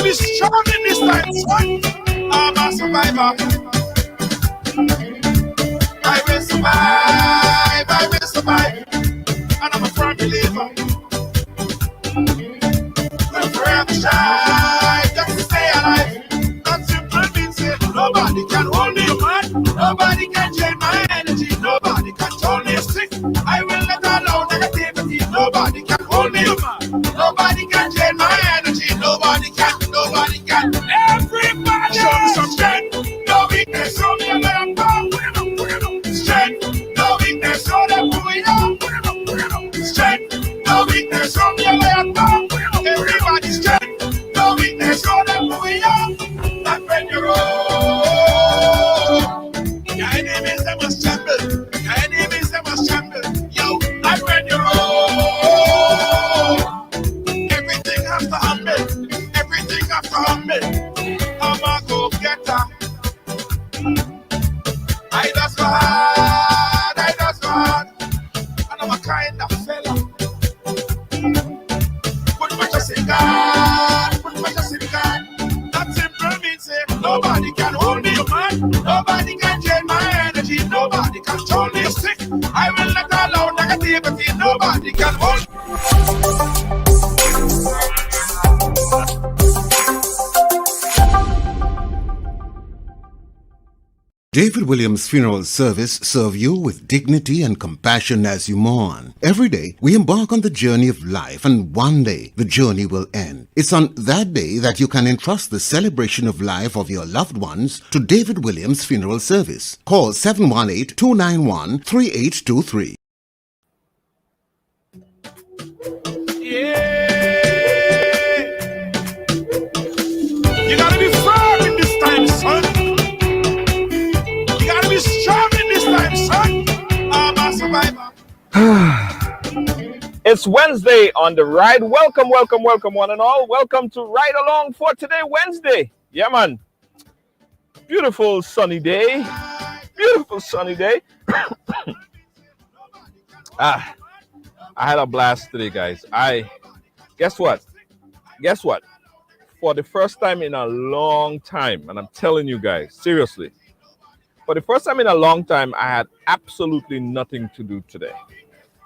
be strong in this time, son. I'm a survivor. I will survive. I will survive. And I'm a firm believer. Will forever shine just to stay alive. That simple means it. Nobody can hold me, man. Nobody can change my energy. Nobody can tell me sick. I will not allow negativity. Nobody can hold me, man. Nobody can change my energy. Nobody can. Nobody can. Everybody show me some strength. No weakness. Show me a man. Strength. No weakness. Show them who we are. Strength. No weakness. Show me a man. Everybody strength. No weakness. Show them who we are. And when you roll, your enemies they must tremble. Your enemies they must tremble. Yo, and when you roll, everything has to humble. Everything has to humble. I'm a go-getter. I just go hard. I just go hard. And I'm a kind of fella. Put my trust in God. Put my trust in God. That simple means it. Nobody can hold me, man. Nobody can change my energy. Nobody can turn me sick. I will not allow negativity. Nobody can hold me. David Williams Funeral Service serve you with dignity and compassion as you mourn. Every day, we embark on the journey of life, and one day, the journey will end. It's on that day that you can entrust the celebration of life of your loved ones to David Williams Funeral Service. Call 718-291-3823. Yeah. You gotta be firm in this time, son. You gotta be strong in this time, son. I'm a survivor. It's Wednesday on the ride. Welcome, welcome, welcome, one and all. Welcome to Ride Along for today, Wednesday. Yeah, man. Beautiful sunny day. Beautiful sunny day. I had a blast today, guys. Guess what? For the first time in a long time, and I'm telling you guys, seriously, for the first time in a long time, I had absolutely nothing to do today.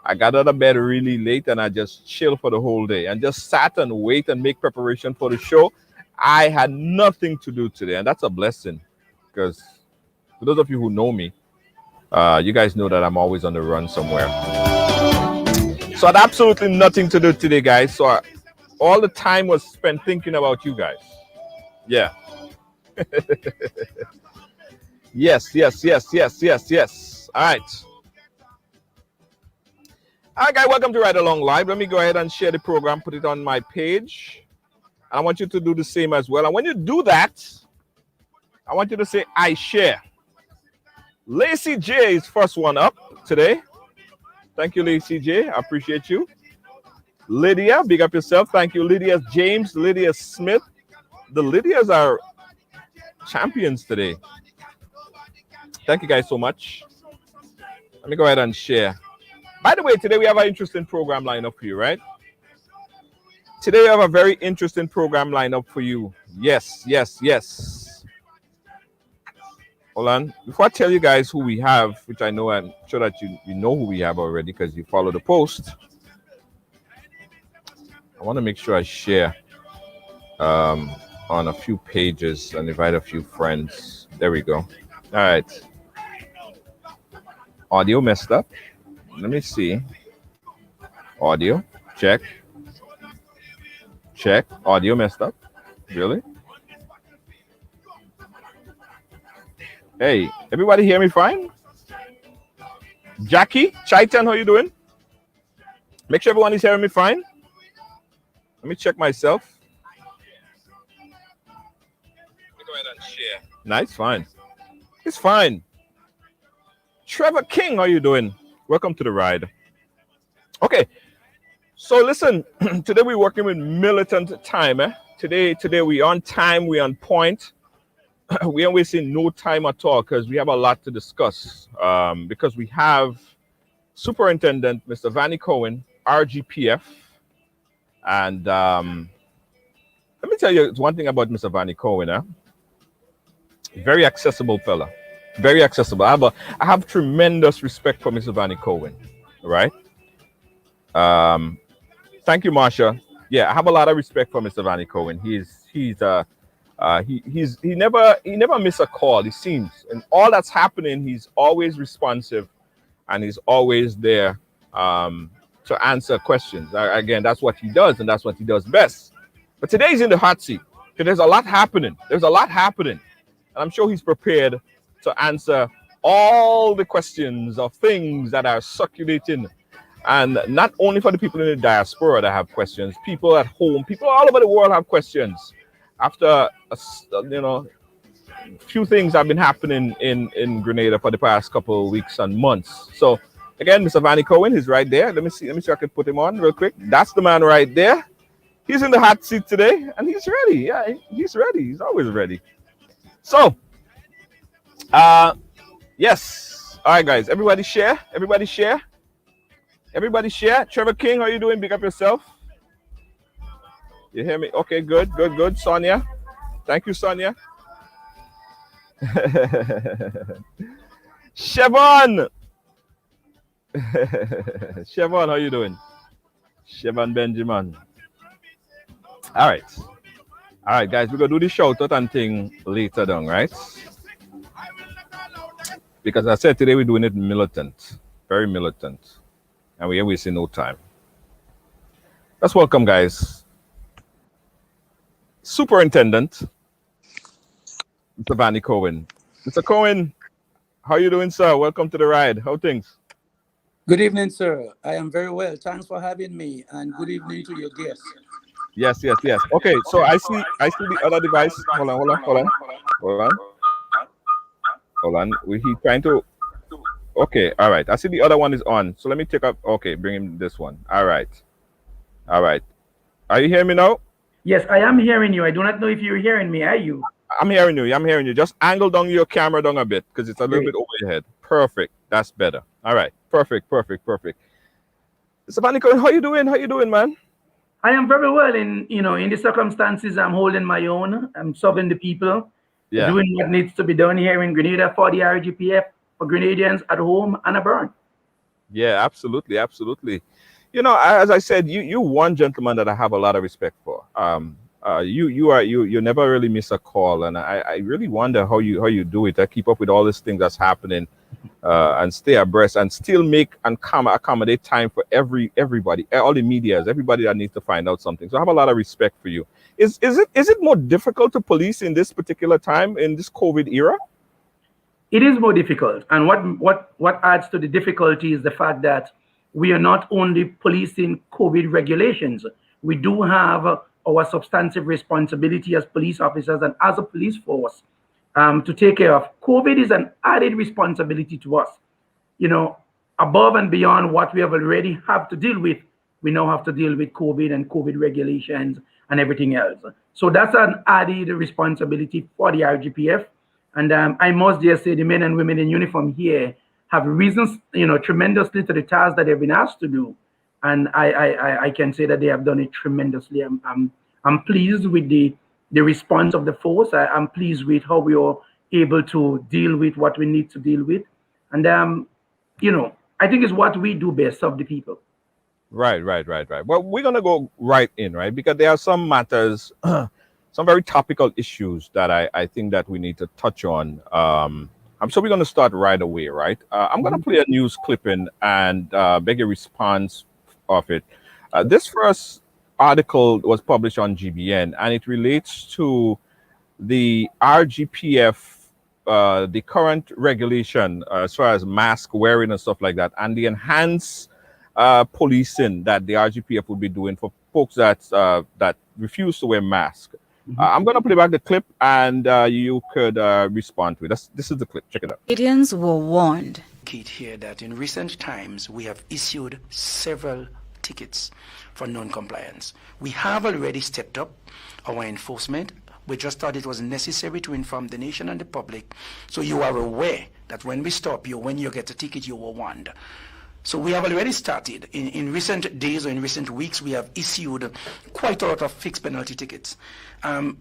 I got out of bed really late and I just chilled for the whole day and just sat and wait and make preparation for the show. I had nothing to do today, and that's a blessing, because for those of you who know me, you guys know that I'm always on the run somewhere. So I had absolutely nothing to do today, guys. So all the time was spent thinking about you guys. Yeah. Yes. All right. All right, guys, welcome to Ride Along Live. Let me go ahead and share the program, put it on my page. I want you to do the same as well. And when you do that, I want you to say, I share. Lacey J is first one up today. Thank you, Lacey J. I appreciate you. Lydia, big up yourself. Thank you, Lydia James, Lydia Smith. The Lydias are champions today. Thank you guys so much. Let me go ahead and share. By the way, today we have an interesting program lined up for you, right? Today we have a very interesting program lined up for you. Yes. Hold on. Before I tell you guys who we have, which I know I'm sure that you know who we have already because you follow the post, I want to make sure I share on a few pages and invite a few friends. There we go. All right. Audio messed up. Let me see. Audio. Check. Audio messed up. Really? Hey, everybody hear me fine? Jackie, Chaitan, how you doing? Make sure everyone is hearing me fine. Let me check myself. Let me go ahead and share. Nice, fine. It's fine. Trevor King, how you doing? Welcome to the ride. Okay, so listen, today we're working with militant time. Today we're on time, we're on point. We ain't wasting no time at all because we have a lot to discuss. Because we have Superintendent Mr. Vannie Curwen, RGPF, and let me tell you one thing about Mr. Vannie Curwen, huh? Very accessible fella. Very accessible. I have tremendous respect for Mr. Vannie Curwen, right? Thank you, Marsha. Yeah, I have a lot of respect for Mr. Vannie Curwen. He never miss a call. It seems, and all that's happening, he's always responsive, and he's always there to answer questions. Again, that's what he does, and that's what he does best. But today he's in the hot seat. So there's a lot happening. There's a lot happening, and I'm sure he's prepared to answer all the questions of things that are circulating. And not only for the people in the diaspora that have questions, people at home, people all over the world have questions. After few things have been happening in Grenada for the past couple of weeks and months. So again, Mr. Vannie Curwen is right there. Let me see if I can put him on real quick. That's the man right there. He's in the hot seat today, and he's ready. Yeah, he's ready. He's always ready. So, yes. All right, guys. Everybody share. Everybody share. Everybody share. Trevor King, how you doing? Big up yourself. You hear me? Okay, good. Sonia. Thank you, Sonia. Chevon. Chevon, how you doing? Chevon Benjamin. All right, guys. We're gonna do the shout out and thing later down, right? Because I said today we're doing it militant, very militant, and we ain't wasting no time. Let's welcome, guys, Superintendent Mr. Vannie Curwen. Mr. Curwen, how you doing, sir? Welcome to the ride. How things? Good evening, sir. I am very well. Thanks for having me, and good evening to your guests. Yes. Okay, so I see the other device. Hold on. He trying to. Okay, all right. I see the other one is on. So let me take up. Okay, bring him this one. All right. Are you hearing me now? Yes, I am hearing you. I do not know if you're hearing me. Are you? I'm hearing you. Just angle down your camera down a bit because it's a little bit over your head. Perfect. That's better. All right. Perfect. Mr. Vannie Curwen, how you doing, man? I am very well in the circumstances. I'm holding my own. I'm serving the people. Yeah. Doing what needs to be done here in Grenada for the RGPF, for Grenadians at home and abroad. Yeah, absolutely. As I said, you one gentleman that I have a lot of respect for. You never really miss a call, and I really wonder how you do it. I keep up with all these things that's happening, and stay abreast, and still make and accommodate time for everybody, all the medias, everybody that needs to find out something. So I have a lot of respect for you. Is it more difficult to police in this particular time, in this COVID era? It is more difficult, and what adds to the difficulty is the fact that we are not only policing COVID regulations. We do have our substantive responsibility as police officers and as a police force to take care of. COVID is an added responsibility to us. Above and beyond what we have already have to deal with, we now have to deal with COVID and COVID regulations and everything else. So that's an added responsibility for the RGPF. And I must just say the men and women in uniform here have risen, tremendously to the task that they've been asked to do. And I can say that they have done it tremendously. I'm pleased with the response of the force. I'm pleased with how we are able to deal with what we need to deal with. And, I think it's what we do best, serve the people. Right. Well, we're going to go right in, right? Because there are some matters, some very topical issues that I think that we need to touch on. So we're going to start right away, right? I'm going to play a news clipping and beg a response of it. This first article was published on GBN, and it relates to the RGPF, the current regulation as far as mask wearing and stuff like that, and the enhanced policing that the RGPF would be doing for folks that refuse to wear masks. I'm going to play back the clip, and you could respond to it. This is the clip. Check it out. Canadians were warned. Here that in recent times we have issued several tickets for non-compliance. We have already stepped up our enforcement. We just thought it was necessary to inform the nation and the public, so you are aware that when we stop you, when you get a ticket, you were warned. So we have already started. In recent days or in recent weeks, we have issued quite a lot of fixed penalty tickets. I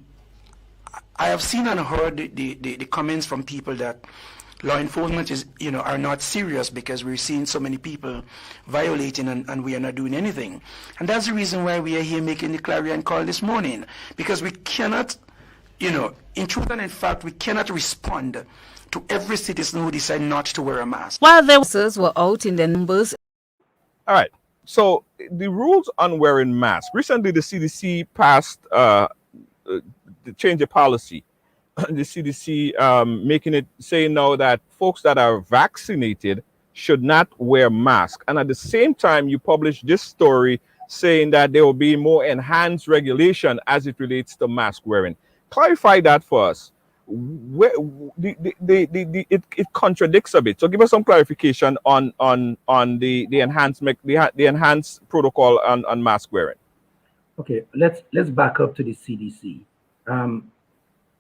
have seen and heard the comments from people that law enforcement is, are not serious because we're seeing so many people violating and we are not doing anything. And that's the reason why we are here making the clarion call this morning, because we cannot, in truth and in fact, we cannot respond to every citizen who decide not to wear a mask. While the officers were out in their numbers. All right. So the rules on wearing masks. Recently, the CDC passed the change of policy. The CDC making it saying now that folks that are vaccinated should not wear masks. And at the same time, you publish this story saying that there will be more enhanced regulation as it relates to mask wearing. Clarify that for us. Where, it contradicts a bit. So give us some clarification on the enhanced protocol on mask wearing. Okay, let's back up to the CDC.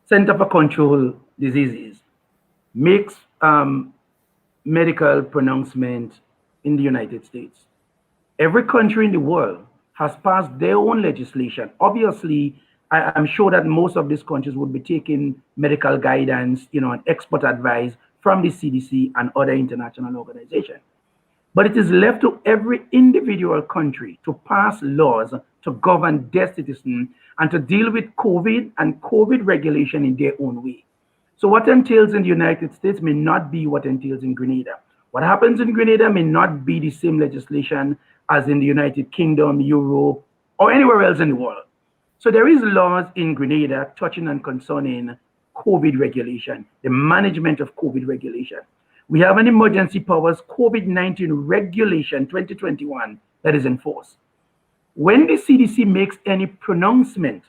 Center for Control Diseases makes medical pronouncement in the United States. Every country in the world has passed their own legislation. Obviously, I'm sure that most of these countries would be taking medical guidance, and expert advice from the CDC and other international organizations. But it is left to every individual country to pass laws to govern their citizens and to deal with COVID and COVID regulation in their own way. So what entails in the United States may not be what entails in Grenada. What happens in Grenada may not be the same legislation as in the United Kingdom, Europe, or anywhere else in the world. So there is laws in Grenada touching and concerning COVID regulation, the management of COVID regulation. We have an emergency powers COVID-19 regulation 2021 that is enforced. When the CDC makes any pronouncement,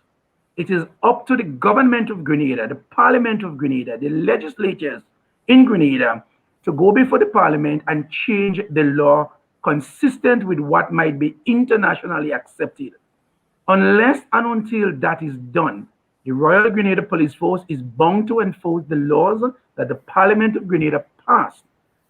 it is up to the government of Grenada, the parliament of Grenada, the legislatures in Grenada to go before the parliament and change the law consistent with what might be internationally accepted. Unless and until that is done, the Royal Grenada Police Force is bound to enforce the laws that the Parliament of Grenada passed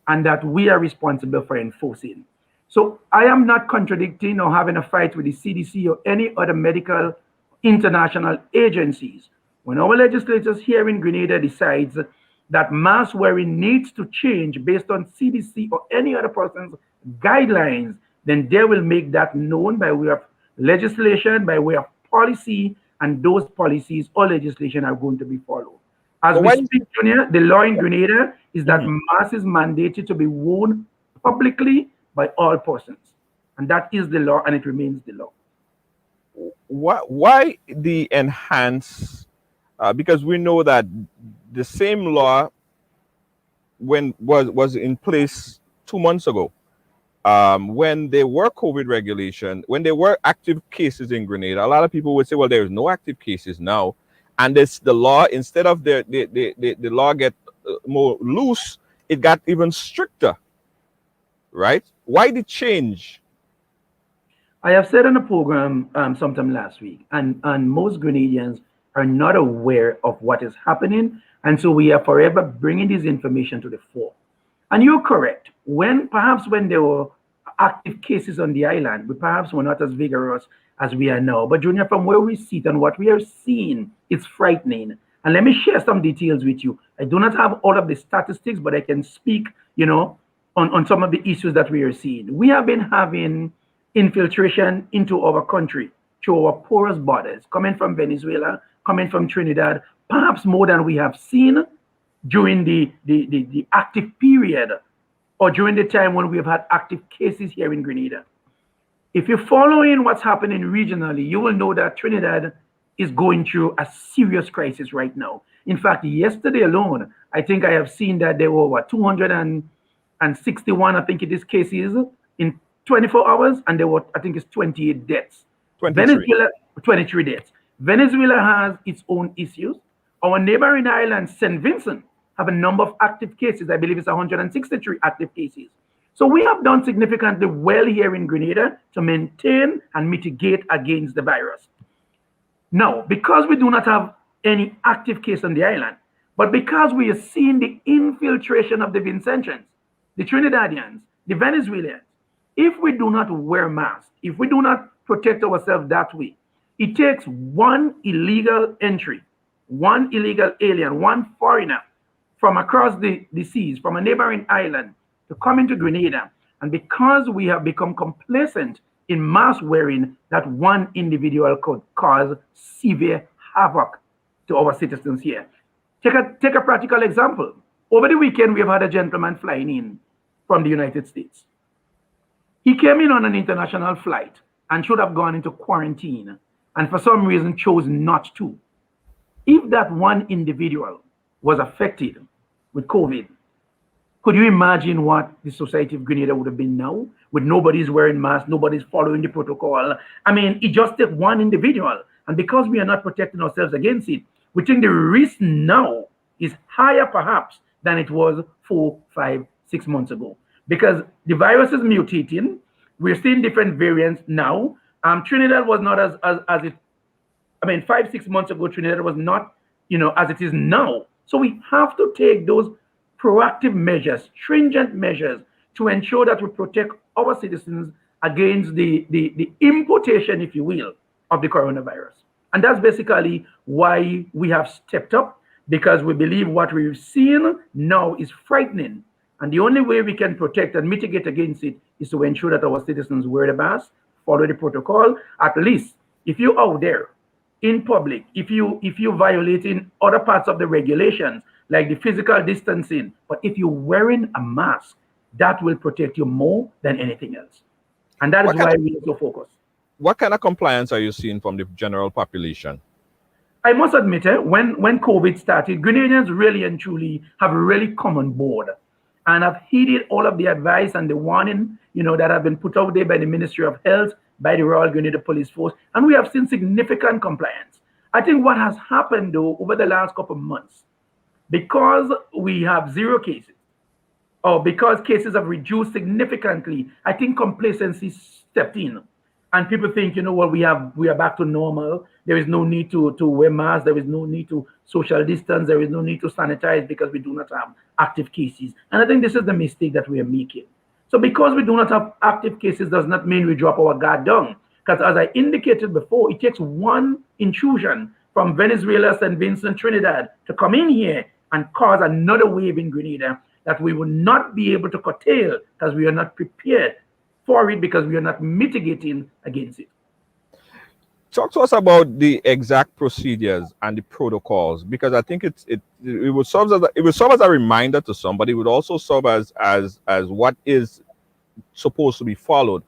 and that we are responsible for enforcing. So I am not contradicting or having a fight with the CDC or any other medical international agencies. When our legislators here in Grenada decides that mask wearing needs to change based on CDC or any other person's guidelines, then they will make that known by way of legislation, by way of policy, and those policies or legislation are going to be followed. As we speak, Junior, the law in Grenada is that mask is mandated to be worn publicly by all persons. And that is the law, and it remains the law. Why the enhance? Because we know that the same law was in place 2 months ago. When there were COVID regulation, when there were active cases in Grenada, a lot of people would say, well, there's no active cases now. And it's the law, instead of the law get more loose, it got even stricter, right? Why the change? I have said on the program sometime last week, and most Grenadians are not aware of what is happening. And so we are forever bringing this information to the fore. And you're correct. Perhaps when there were active cases on the island, we perhaps were not as vigorous as we are now. But Junior, from where we sit and what we are seeing, it's frightening. And let me share some details with you. I do not have all of the statistics, but I can speak, on some of the issues that we are seeing. We have been having infiltration into our country through our porous borders, coming from Venezuela, coming from Trinidad, perhaps more than we have seen during the active period or during the time when we have had active cases here in Grenada. If you're following what's happening regionally, you will know that Trinidad is going through a serious crisis right now. In fact, yesterday alone, I think I have seen that there were 261, I think it is, cases in 24 hours, and there were, I think it's 28 deaths. 23 deaths. Venezuela has its own issues. Our neighboring island, St. Vincent, have a number of active cases. I believe it's 163 active cases. So we have done significantly well here in Grenada to maintain and mitigate against the virus. Now, because we do not have any active case on the island, but because we are seeing the infiltration of the Vincentians, the Trinidadians, the Venezuelans, If we do not wear masks, if we do not protect ourselves that way, it takes one illegal entry, one illegal alien, one foreigner from across the seas, from a neighboring island to come into Grenada. And because we have become complacent in mask wearing, that one individual could cause severe havoc to our citizens here. Take a practical example. Over the weekend, we have had a gentleman flying in from the United States. He came in on an international flight and should have gone into quarantine, and for some reason chose not to. If that one individual was affected with COVID, could you imagine what the society of Grenada would have been now? With nobody's wearing masks, nobody's following the protocol. I mean, it just takes one individual. And because we are not protecting ourselves against it, we think the risk now is higher perhaps than it was 4, 5, 6 months ago. Because the virus is mutating. We're seeing different variants now. Trinidad was not as it, 5, 6 months ago, Trinidad was not, as it is now. So we have to take those proactive measures, stringent measures to ensure that we protect our citizens against the importation, if you will, of the coronavirus. And that's basically why we have stepped up, because we believe what we've seen now is frightening. And the only way we can protect and mitigate against it is to ensure that our citizens wear the mask, follow the protocol. At least if you're out there in public, if you're violating other parts of the regulations, like the physical distancing, but if you're wearing a mask, that will protect you more than anything else. And that is why we are so focused. What kind of compliance are you seeing from the general population? I must admit, when COVID started, Grenadians really and truly have really come on board and have heeded all of the advice and the warning, that have been put out there by the Ministry of Health, by the Royal Grenada Police Force, and we have seen significant compliance. I think what has happened, though, over the last couple of months, because we have 0 cases, or because cases have reduced significantly, I think complacency stepped in. And people think, we are back to normal. There is no need to wear masks. There is no need to social distance. There is no need to sanitize because we do not have active cases. And I think this is the mistake that we are making. So because we do not have active cases does not mean we drop our guard down. Because as I indicated before, it takes one intrusion from Venezuela, St. Vincent, Trinidad to come in here and cause another wave in Grenada that we will not be able to curtail because we are not prepared for it, because we are not mitigating against it. Talk to us about the exact procedures and the protocols, because I think it will serve as a reminder to somebody. It would also serve as what is supposed to be followed.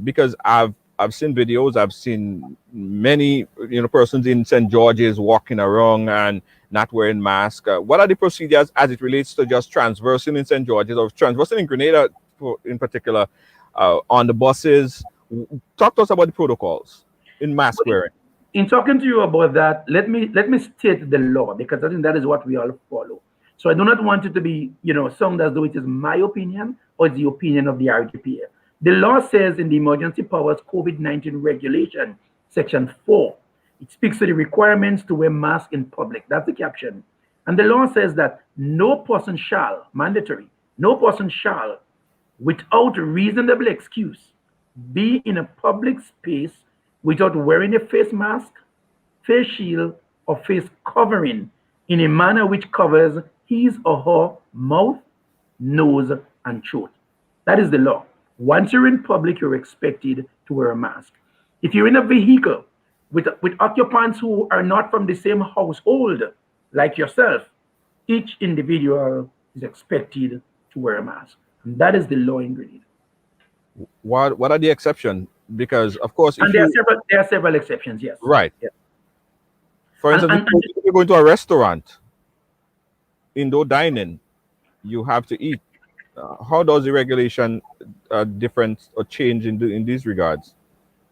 Because I've seen videos, I've seen many persons in St. George's walking around and not wearing masks. What are the procedures as it relates to just transversing in St. George's or transversing in Grenada in particular on the buses? Talk to us about the protocols in mask wearing. In talking to you about that, let me state the law, because I think that is what we all follow. So I do not want it to be, sound as though it is my opinion or it's the opinion of the RGPA. The law says in the Emergency Powers COVID-19 Regulation, Section 4, it speaks to the requirements to wear masks in public. That's the caption. And the law says that no person shall, mandatory, no person shall, without reasonable excuse, be in a public space without wearing a face mask, face shield, or face covering in a manner which covers his or her mouth, nose, and throat. That is the law. Once you're in public, you're expected to wear a mask. If you're in a vehicle with occupants who are not from the same household like yourself, each individual is expected to wear a mask. And that is the law in Grenada. What are the exceptions? Because of course, there are several exceptions. Yes. Right. Yeah. For instance, if you're going to a restaurant, indoor dining, you have to eat. How does the regulation difference or change in these regards?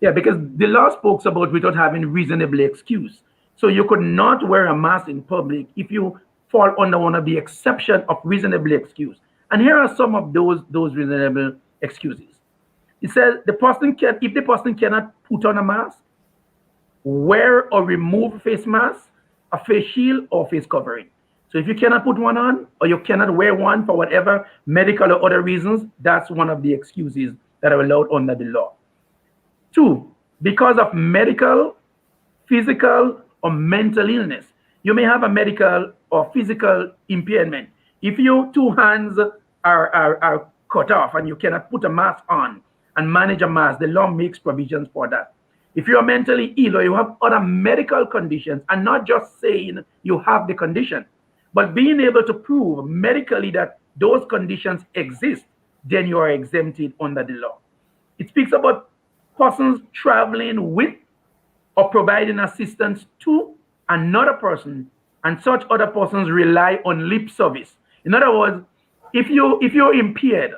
Yeah, because the law speaks about without having reasonable excuse. So you could not wear a mask in public if you fall under one of the exception of reasonable excuse. And here are some of those reasonable excuses. It says if the person cannot put on a mask, wear or remove face mask, a face shield, or face covering. So if you cannot put one on, or you cannot wear one for whatever medical or other reasons, that's one of the excuses that are allowed under the law. Two, because of medical, physical, or mental illness. You may have a medical or physical impairment. If your two hands are cut off and you cannot put a mask on and manage a mask, the law makes provisions for that. If you're mentally ill or you have other medical conditions, and not just saying you have the condition, but being able to prove medically that those conditions exist, then you are exempted under the law. It speaks about persons traveling with or providing assistance to another person, and such other persons rely on lip service. In other words, if you're impaired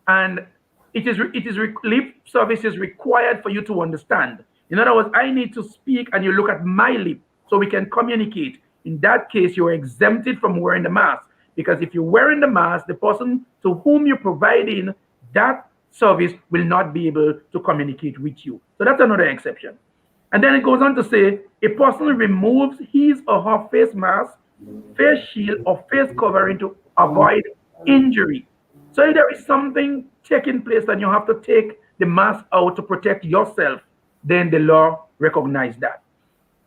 and lip service is required for you to understand. In other words, I need to speak and you look at my lip so we can communicate. In that case, you're exempted from wearing the mask, because if you're wearing the mask, the person to whom you're providing that service will not be able to communicate with you. So that's another exception. And then it goes on to say, a person removes his or her face mask, face shield, or face covering to avoid injury. So if there is something taking place and you have to take the mask out to protect yourself, then the law recognizes that.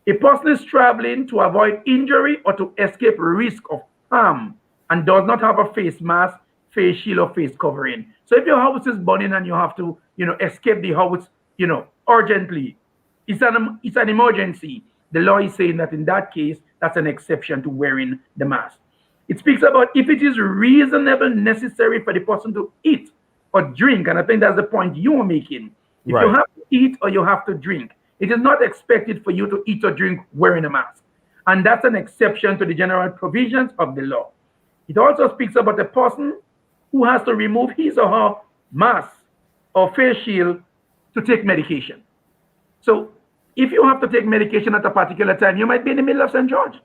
A person is traveling to avoid injury or to escape risk of harm and does not have a face mask, face shield, or face covering. So if your house is burning and you have to, escape the house, urgently, it's an emergency. The law is saying that in that case, that's an exception to wearing the mask. It speaks about if it is reasonable necessary for the person to eat or drink, and I think that's the point you are making. If you have to eat or you have to drink, it is not expected for you to eat or drink wearing a mask. And that's an exception to the general provisions of the law. It also speaks about a person who has to remove his or her mask or face shield to take medication. So if you have to take medication at a particular time, you might be in the middle of St. George.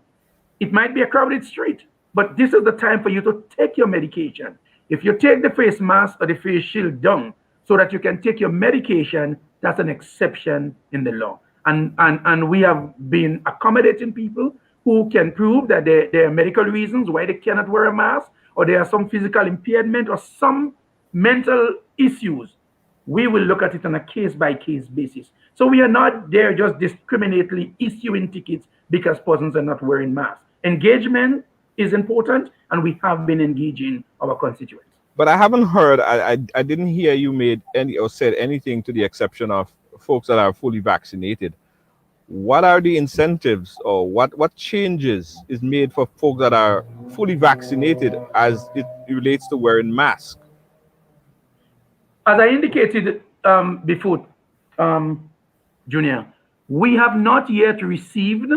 It might be a crowded street, but this is the time for you to take your medication. If you take the face mask or the face shield down so that you can take your medication, that's an exception in the law. And we have been accommodating people who can prove that there are medical reasons why they cannot wear a mask, or there are some physical impairment or some mental issues. We will look at it on a case-by-case basis. So we are not there just discriminately issuing tickets because persons are not wearing masks. Engagement is important, and we have been engaging our constituents. But I haven't heard, I didn't hear you made any or said anything to the exception of folks that are fully vaccinated. What are the incentives, or what changes is made for folks that are fully vaccinated as it relates to wearing masks? As I indicated before, Junior, we have not yet received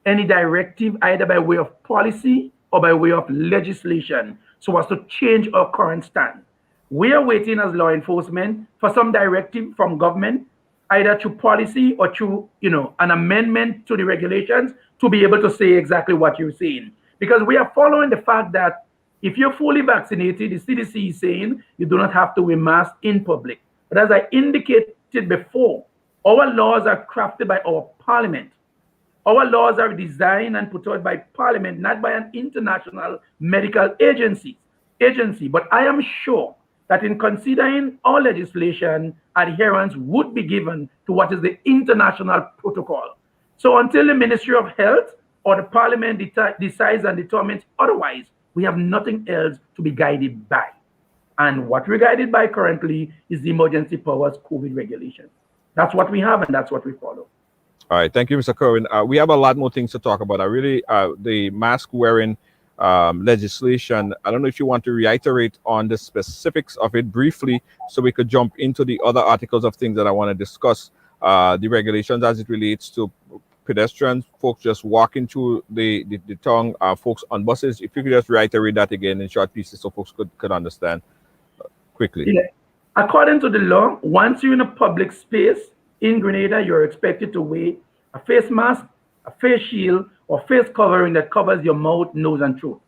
any directive either by way of policy or by way of legislation so as to change our current stand. We are waiting as law enforcement for some directive from government, either through policy or through an amendment to the regulations to be able to say exactly what you're saying. Because we are following the fact that if you're fully vaccinated, the CDC is saying you do not have to wear masks in public. But as I indicated before, our laws are crafted by our parliament. Our laws are designed and put out by parliament, not by an international medical agency. But I am sure that in considering our legislation, adherence would be given to what is the international protocol. So until the Ministry of Health or the Parliament decides and determines otherwise, we have nothing else to be guided by. And what we're guided by currently is the emergency powers COVID regulation. That's what we have, and that's what we follow. All right. Thank you, Mr. Curwen. We have a lot more things to talk about. The mask wearing legislation, I don't know if you want to reiterate on the specifics of it briefly so we could jump into the other articles of things that I want to discuss. The regulations as it relates to pedestrians, folks just walking through the town, folks on buses. If you could just reiterate that again in short pieces so folks could understand quickly. Yeah. According to the law, once you're in a public space in Grenada, you're expected to wear a face mask, a face shield, or face covering that covers your mouth, nose, and throat.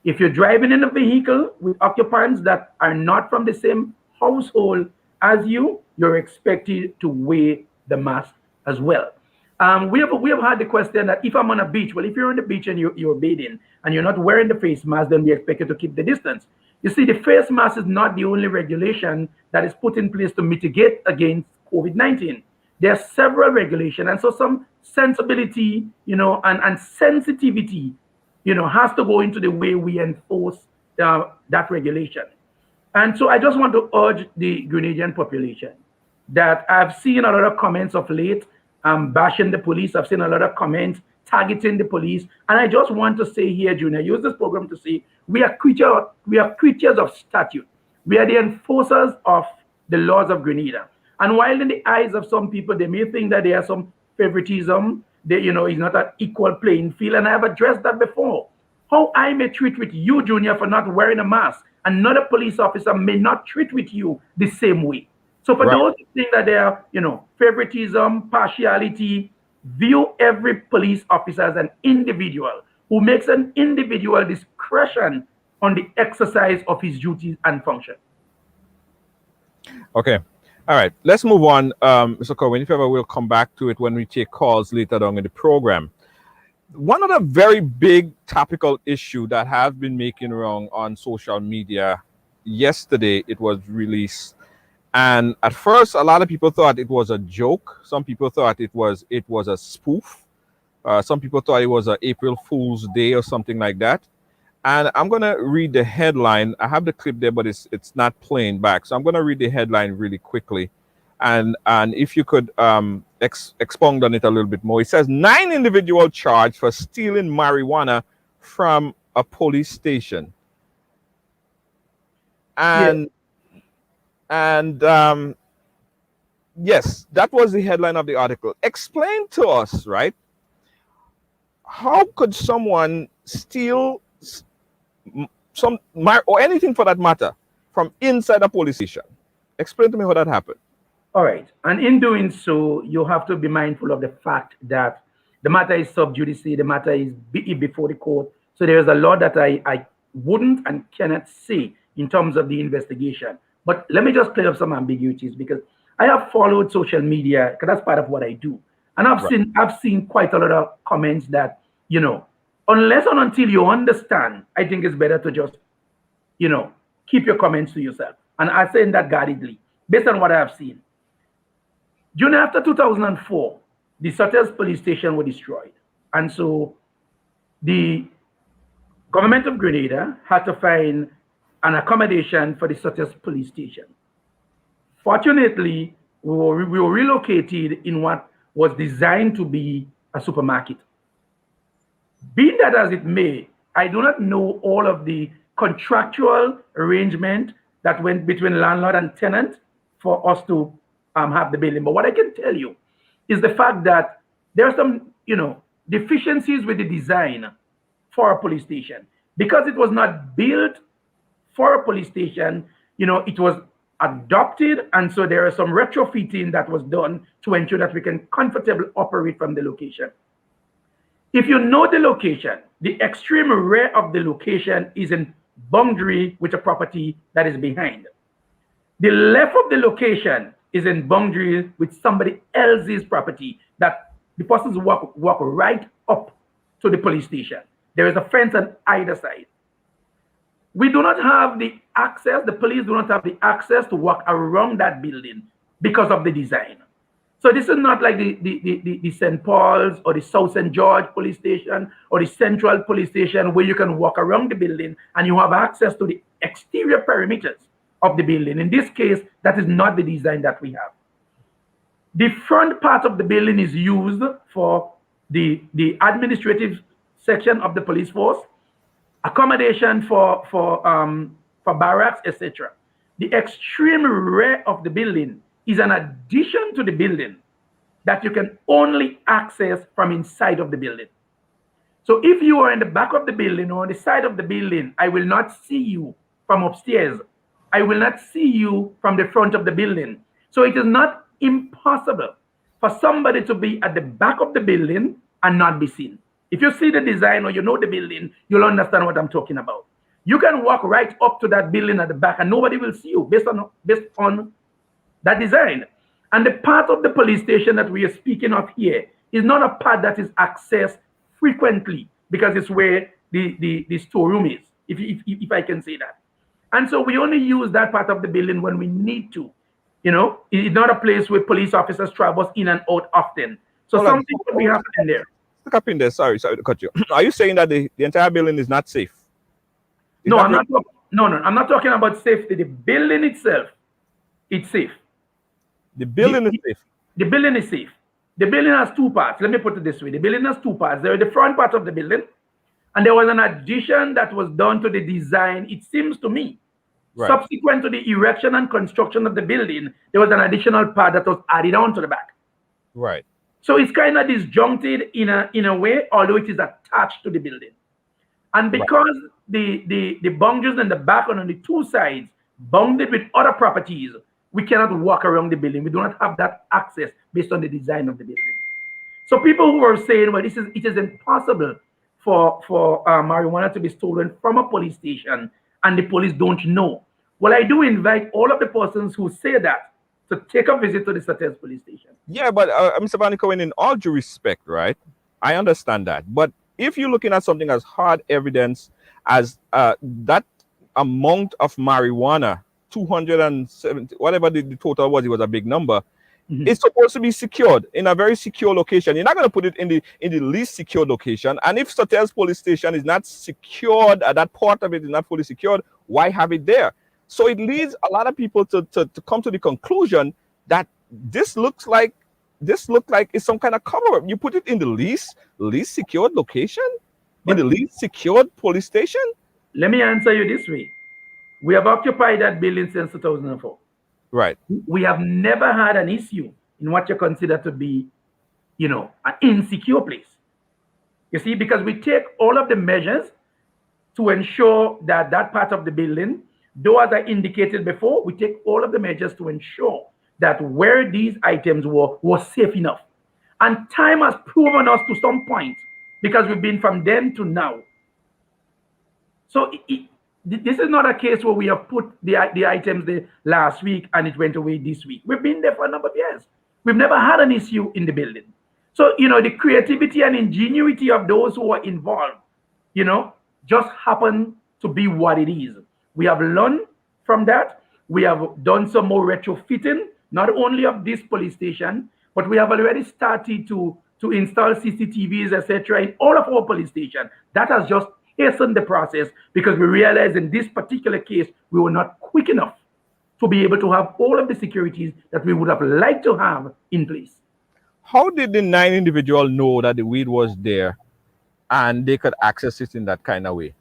If you're driving in a vehicle with occupants that are not from the same household as you, you're expected to wear the mask as well. We have had the question that if I'm on a beach, well, if you're on the beach and you're bathing and you're not wearing the face mask, then we expect you to keep the distance. You see, the face mask is not the only regulation that is put in place to mitigate against COVID-19. There are several regulations, and so some sensibility, and sensitivity, has to go into the way we enforce that regulation. And so I just want to urge the Grenadian population that I've seen a lot of comments of late bashing the police. I've seen a lot of comments targeting the police. And I just want to say here, Junior, use this program to say we are creatures of statute. We are the enforcers of the laws of Grenada. And while in the eyes of some people, they may think that there are some favoritism, it's not an equal playing field. And I have addressed that before. How I may treat with you, Junior, for not wearing a mask, another police officer may not treat with you the same way. So for those who think that there are, favoritism, partiality, view every police officer as an individual who makes an individual discretion on the exercise of his duties and function. Okay. All right. Let's move on, Mr. Curwen. If ever, we'll come back to it when we take calls later on in the program. One of the very big topical issue that has been making round on social media, yesterday it was released. And at first, a lot of people thought it was a joke. Some people thought it was a spoof. Some people thought it was an April Fool's Day or something like that. And I'm going to read the headline. I have the clip there, but it's not playing back. So I'm going to read the headline really quickly. And if you could expound on it a little bit more. It says, 9 individuals charged for stealing marijuana from a police station. And yes, that was the headline of the article. Explain to us, right? How could someone steal some or anything for that matter from inside a police station? Explain to me how that happened. All right. And in doing so, you have to be mindful of the fact that the matter is sub judice, the matter is before the court. So there is a lot that I wouldn't and cannot say in terms of the investigation. But let me just clear up some ambiguities, because I have followed social media, because that's part of what I do. And I've seen quite a lot of comments that, unless and until you understand, I think it's better to just, keep your comments to yourself. And I say that guardedly, based on what I have seen. June after 2004, the Sutter's police station was destroyed. And so the government of Grenada had to find an accommodation for the Sutter's police station. Fortunately, we were relocated in what was designed to be a supermarket. Be that as it may, I do not know all of the contractual arrangement that went between landlord and tenant for us to have the building. But what I can tell you is the fact that there are some, deficiencies with the design for a police station. Because it was not built for a police station, it was adopted, and so there is some retrofitting that was done to ensure that we can comfortably operate from the location. If you know the location, the extreme rear of the location is in boundary with a property that is behind. The left of the location is in boundary with somebody else's property that the persons walk right up to the police station. There is a fence on either side. We do not have the access, the police do not have the access to walk around that building because of the design. So this is not like the St. Paul's or the South St. George police station or the Central police station where you can walk around the building and you have access to the exterior perimeters of the building. In this case, that is not the design that we have. The front part of the building is used for the administrative section of the police force, accommodation for barracks, etc. The extreme rear of the building is an addition to the building that you can only access from inside of the building. So if you are in the back of the building or on the side of the building, I will not see you from upstairs. I will not see you from the front of the building. So it is not impossible for somebody to be at the back of the building and not be seen. If you see the design or you know the building, you'll understand what I'm talking about. You can walk right up to that building at the back and nobody will see you based on that design. And the part of the police station that we are speaking of here is not a part that is accessed frequently because it's where the storeroom is, if I can say that. And so we only use that part of the building when we need to. You know, it's not a place where police officers travel in and out often. So Hold on. something could be happening there. Look up in there. Sorry to cut you. Are you saying that the entire building is not safe? No, I'm not. No, I'm not talking about safety. The building itself, it's safe. The building is safe. The building is safe. The building has two parts. Let me put it this way: the building has two parts. There is the front part of the building, and there was an addition that was done to the design. It seems to me, subsequent to the erection and construction of the building, there was an additional part that was added on to the back. Right. So it's kind of disjuncted in a way, although it is attached to the building. And because the boundaries in the back and on the two sides bounded with other properties, we cannot walk around the building. We do not have that access based on the design of the building. So people who are saying, well, it is impossible for marijuana to be stolen from a police station and the police don't know. Well, I do invite all of the persons who say that to take a visit to the Sates police station. Yeah, but Mr. Vannie Curwen, in all due respect, right? I understand that. But if you're looking at something as hard evidence as that amount of marijuana, 270, whatever the total was, it was a big number. It's supposed to be secured in a very secure location. You're not going to put it in the least secure location. And if Sates police station is not secured, that part of it is not fully secured, why have it there? So it leads a lot of people to come to the conclusion that this looks like it's some kind of cover-up. You put it in the least secured location, in the least secured police station. Let me answer you this way. We have occupied that building since 2004. Right. We have never had an issue in what you consider to be, an insecure place. You see, because we take all of the measures to ensure that that part of the building, though as I indicated before, we take all of the measures to ensure that where these items were was safe enough. And time has proven us to some point, because we've been from then to now. So this is not a case where we have put the items there last week and it went away this week. We've been there for a number of years. We've never had an issue in the building. So, the creativity and ingenuity of those who are involved, just happen to be what it is. We have learned from that. We have done some more retrofitting, not only of this police station, but we have already started to install CCTVs, etc., in all of our police stations. That has just hastened the process, because we realized in this particular case, we were not quick enough to be able to have all of the securities that we would have liked to have in place. How did the 9 individuals know that the weed was there and they could access it in that kind of way?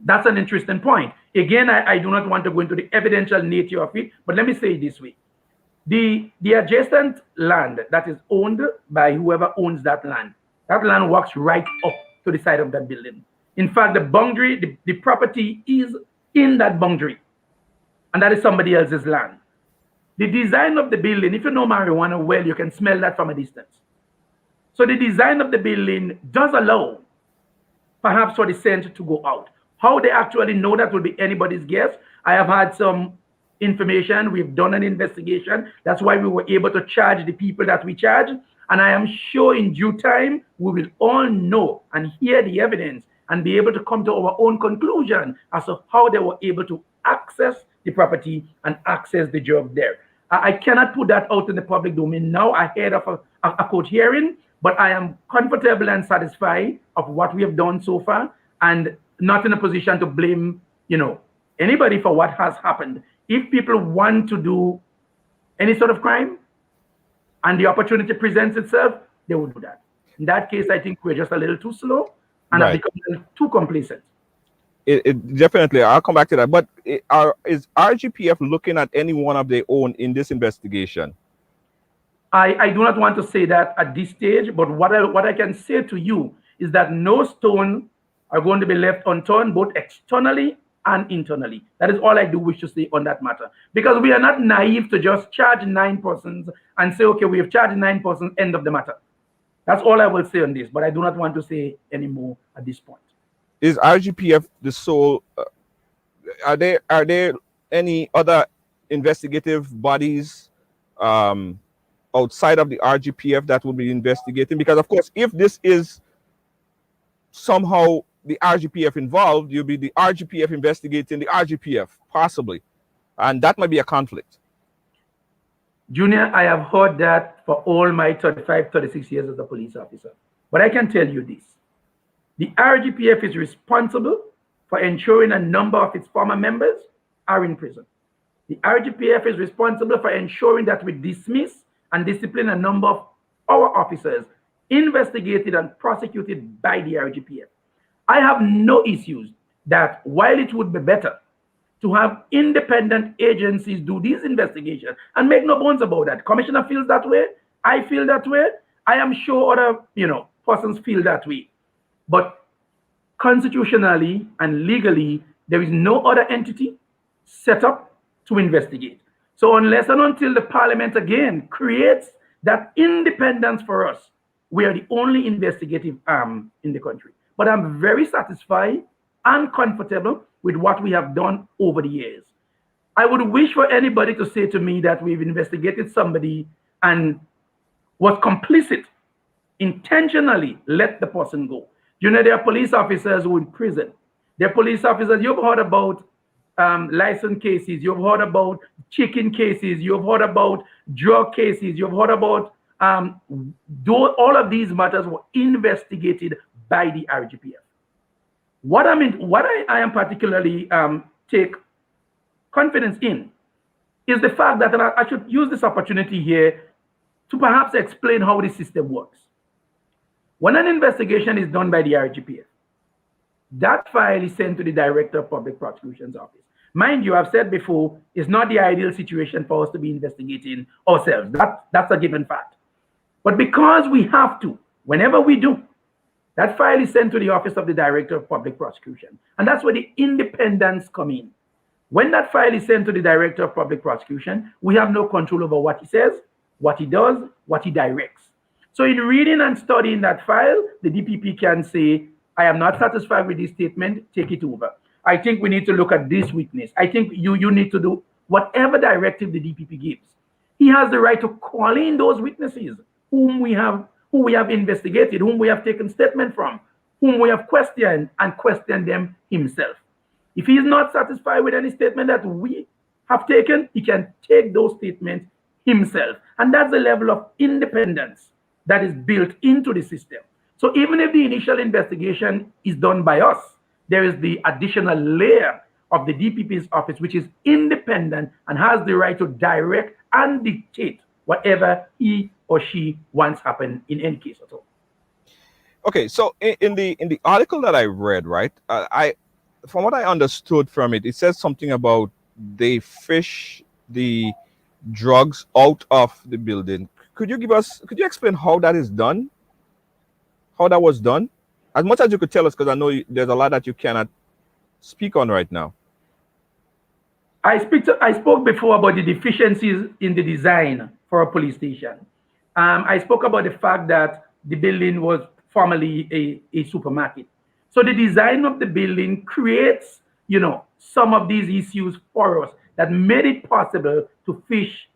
That's an interesting point. Again, I do not want to go into the evidential nature of it, but let me say it this way. The adjacent land that is owned by whoever owns that land walks right up to the side of that building. In fact, the boundary, the property is in that boundary, and that is somebody else's land. The design of the building, if you know marijuana well, you can smell that from a distance. So the design of the building does allow perhaps for the scent to go out. How they actually know that will be anybody's guess. I have had some information. We've done an investigation. That's why we were able to charge the people that we charge. And I am sure in due time, we will all know and hear the evidence and be able to come to our own conclusion as to how they were able to access the property and access the job there. I cannot put that out in the public domain now ahead of a court hearing, but I am comfortable and satisfied of what we have done so far, and not in a position to blame, anybody for what has happened. If people want to do any sort of crime and the opportunity presents itself, they will do that. In that case, I think we're just a little too slow and have become a little too complacent. It definitely, I'll come back to that. But is RGPF looking at any one of their own in this investigation? I do not want to say that at this stage, but what I can say to you is that no stone are going to be left unturned, both externally and internally. That is all I do wish to say on that matter. Because we are not naive to just charge 9 persons and say, okay, we have charged 9 persons, end of the matter. That's all I will say on this, but I do not want to say any more at this point. Is RGPF the sole? Are there any other investigative bodies outside of the RGPF that will be investigating? Because of course, if this is somehow the RGPF involved, you'll be the RGPF investigating the RGPF, possibly. And that might be a conflict. Junior, I have heard that for all my 35, 36 years as a police officer. But I can tell you this. The RGPF is responsible for ensuring a number of its former members are in prison. The RGPF is responsible for ensuring that we dismiss and discipline a number of our officers investigated and prosecuted by the RGPF. I have no issues that while it would be better to have independent agencies do these investigations, and make no bones about that. Commissioner feels that way. I feel that way. I am sure other persons feel that way. But constitutionally and legally, there is no other entity set up to investigate. So unless and until the parliament again creates that independence for us, we are the only investigative arm in the country. But I'm very satisfied and comfortable with what we have done over the years. I would wish for anybody to say to me that we've investigated somebody and was complicit, intentionally let the person go. There are police officers who are in prison. There are police officers, you've heard about license cases, you've heard about chicken cases, you've heard about drug cases, you've heard about all of these matters were investigated by the RGPF. What I am particularly take confidence in is the fact that, and I should use this opportunity here to perhaps explain how the system works. When an investigation is done by the RGPF, that file is sent to the Director of Public Prosecution's office. Mind you, I've said before, it's not the ideal situation for us to be investigating ourselves. That's a given fact. But because we have to, whenever we do, that file is sent to the Office of the Director of Public Prosecution. And that's where the independents come in. When that file is sent to the Director of Public Prosecution, we have no control over what he says, what he does, what he directs. So in reading and studying that file, the DPP can say, I am not satisfied with this statement, take it over. I think we need to look at this witness. I think you need to do whatever directive the DPP gives. He has the right to call in those witnesses whom we have investigated, whom we have taken statement from, whom we have questioned, and question them himself. If he is not satisfied with any statement that we have taken, he can take those statements himself. And that's the level of independence that is built into the system. So even if the initial investigation is done by us, there is the additional layer of the DPP's office, which is independent and has the right to direct and dictate whatever he or she wants happen in any case at all. Okay, so in the article that I read, right, from what I understood from it, it says something about they fish the drugs out of the building. Could you explain how that is done? How that was done? As much as you could tell us, because I know there's a lot that you cannot speak on right now. I spoke before about the deficiencies in the design for a police station. I spoke about the fact that the building was formerly a supermarket. So the design of the building creates, some of these issues for us that made it possible to fish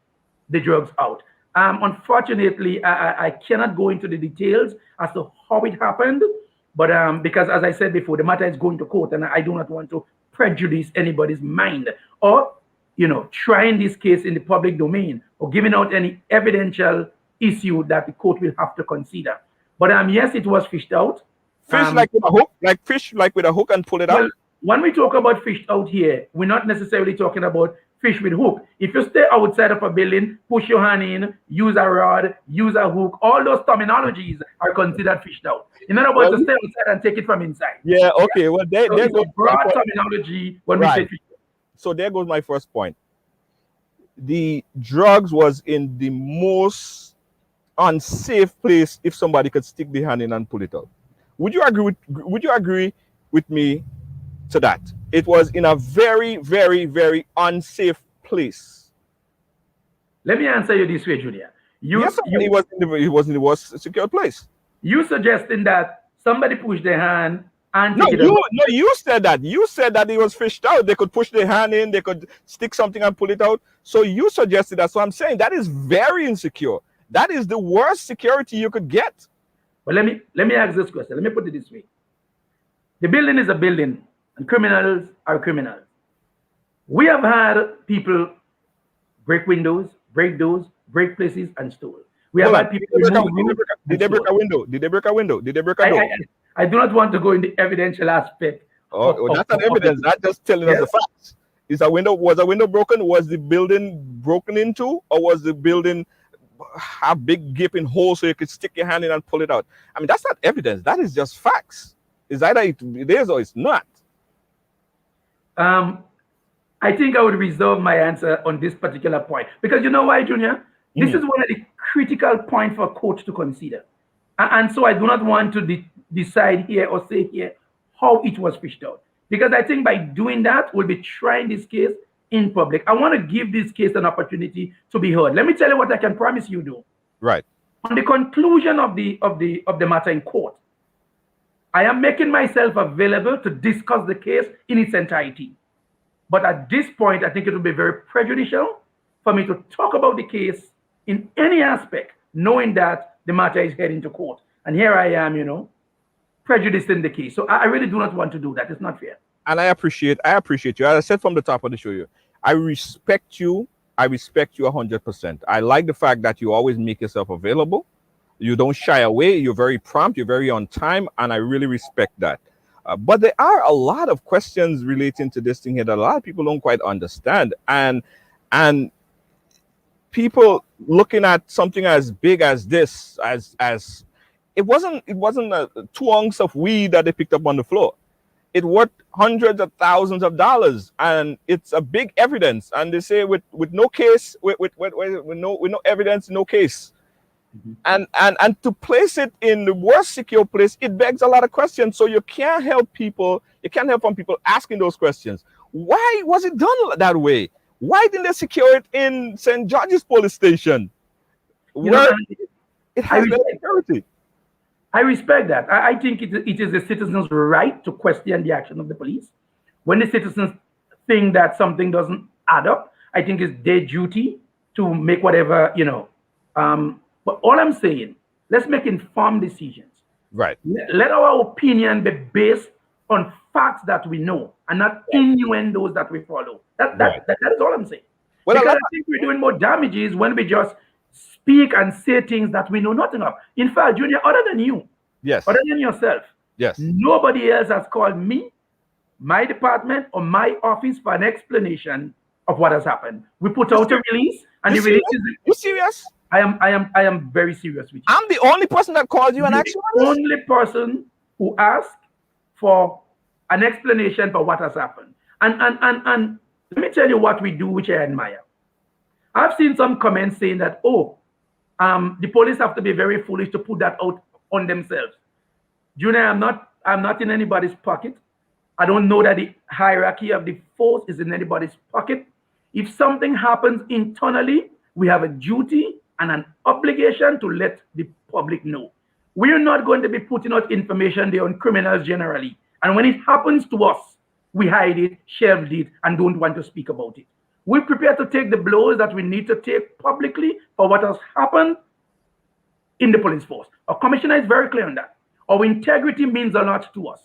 the drugs out. Unfortunately, I cannot go into the details as to how it happened, but because as I said before, the matter is going to court and I do not want to prejudice anybody's mind or, trying this case in the public domain or giving out any evidential issue that the court will have to consider. But yes, it was fished out. Fish like with a hook? Like fish like with a hook and pull it out? When we talk about fished out here, we're not necessarily talking about fish with hook. If you stay outside of a building, push your hand in, use a rod, use a hook, all those terminologies are considered fished out. In other words, to stay outside and take it from inside. Yeah, okay. Well, there goes broad terminology when we say fished out. So there goes my first point. The drugs was in the most unsafe place if somebody could stick the hand in and pull it out. Would you agree with me to that? It was in a very, very, very unsafe place. Let me answer you this way, Julia. It was in the worst secure place. You suggesting that somebody pushed their hand and you said that. You said that it was fished out. They could push their hand in, they could stick something and pull it out. So you suggested that. So I'm saying that is very insecure. That is the worst security you could get. But let me ask this question. Let me put it this way. The building is a building, and criminals are criminals. We have had people break windows, break doors, break places, and steal. We have Hold on. had people remove roofs Did and they break stole. a window? Did they break a window? Did they break a door? I do not want to go in the evidential aspect. Oh, that's not of evidence. That's just telling us the Yes. facts. Was a window broken? Was the building broken into, or was the building have big gaping holes so you could stick your hand in and pull it out? I mean, that's not evidence. That is just facts. It's either it is or it's not. I think I would reserve my answer on this particular point because you know why, Junior? This is one of the critical points for a court to consider. And so I do not want to decide here or say here how it was fished out. Because I think by doing that, we'll be trying this case in public. I want to give this case an opportunity to be heard. Let me tell you what I can promise you, though. Right. On the conclusion of the matter in court, I am making myself available to discuss the case in its entirety. But at this point, I think it would be very prejudicial for me to talk about the case in any aspect, knowing that the matter is heading to court. And here I am, prejudicing the case. So I really do not want to do that. It's not fair. And I appreciate you. As I said from the top of the show, I respect you. I respect you 100%. I like the fact that you always make yourself available. You don't shy away. You're very prompt. You're very on time. And I really respect that. But there are a lot of questions relating to this thing here that a lot of people don't quite understand. And people looking at something as big as this, as it wasn't 2 ounces of weed that they picked up on the floor. It worth hundreds of thousands of dollars, and it's a big evidence. And they say with no case, with no evidence, no case. Mm-hmm. And to place it in the worst secure place, it begs a lot of questions. So you can't help people from people asking those questions. Why was it done that way? Why didn't they secure it in St. George's police station? Where it has security. I respect that. I think it is the citizens' right to question the action of the police. When the citizens think that something doesn't add up, I think it's their duty to make whatever, But all I'm saying, let's make informed decisions. Right. Let our opinion be based on facts that we know and not innuendos that we follow. That is all I'm saying. Well, because I think we're doing more damages when we just speak and say things that we know nothing of. In fact, Junior, other than you, other than yourself, nobody else has called me, my department, or my office for an explanation of what has happened. We put out a release, and the release is. You serious? I am very serious with you. I'm the only person that called you and asked you. The only person who asked for an explanation for what has happened. And let me tell you what we do, which I admire. I've seen some comments saying that, the police have to be very foolish to put that out on themselves. Junior, I'm not in anybody's pocket. I don't know that the hierarchy of the force is in anybody's pocket. If something happens internally, we have a duty and an obligation to let the public know. We're not going to be putting out information there on criminals generally. And when it happens to us, we hide it, shelve it, and don't want to speak about it. We're prepared to take the blows that we need to take publicly for what has happened in the police force. Our commissioner is very clear on that. Our integrity means a lot to us.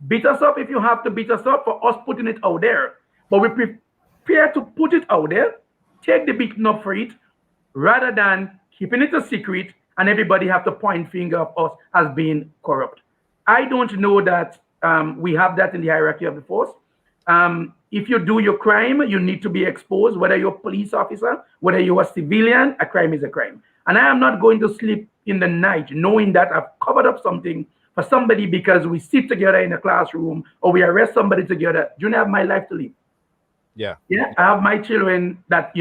Beat us up if you have to beat us up for us putting it out there. But we're prepared to put it out there, take the beating up for it, rather than keeping it a secret and everybody have to point finger of us as being corrupt. I don't know that we have that in the hierarchy of the force. If you do your crime, you need to be exposed, whether you're a police officer, whether you're a civilian, a crime is a crime. And I am not going to sleep in the night knowing that I've covered up something for somebody because we sit together in a classroom or we arrest somebody together. Do you have my life to live? Yeah. I have my children that,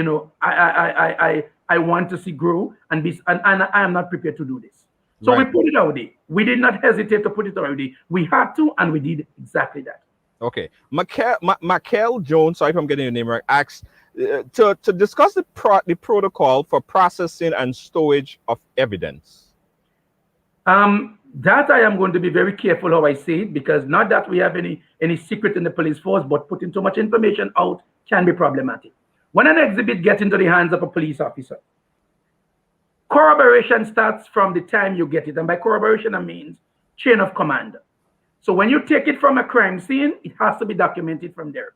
I want to see grow and I am not prepared to do this. So we put it out there. We did not hesitate to put it out there. We had to, and we did exactly that. Okay. Michael Jones, sorry if I'm getting your name right, asks to discuss the protocol for processing and storage of evidence. That I am going to be very careful how I say it, because not that we have any secret in the police force, but putting too much information out can be problematic. When an exhibit gets into the hands of a police officer, corroboration starts from the time you get it. And by corroboration, I mean chain of command. So when you take it from a crime scene, it has to be documented from there.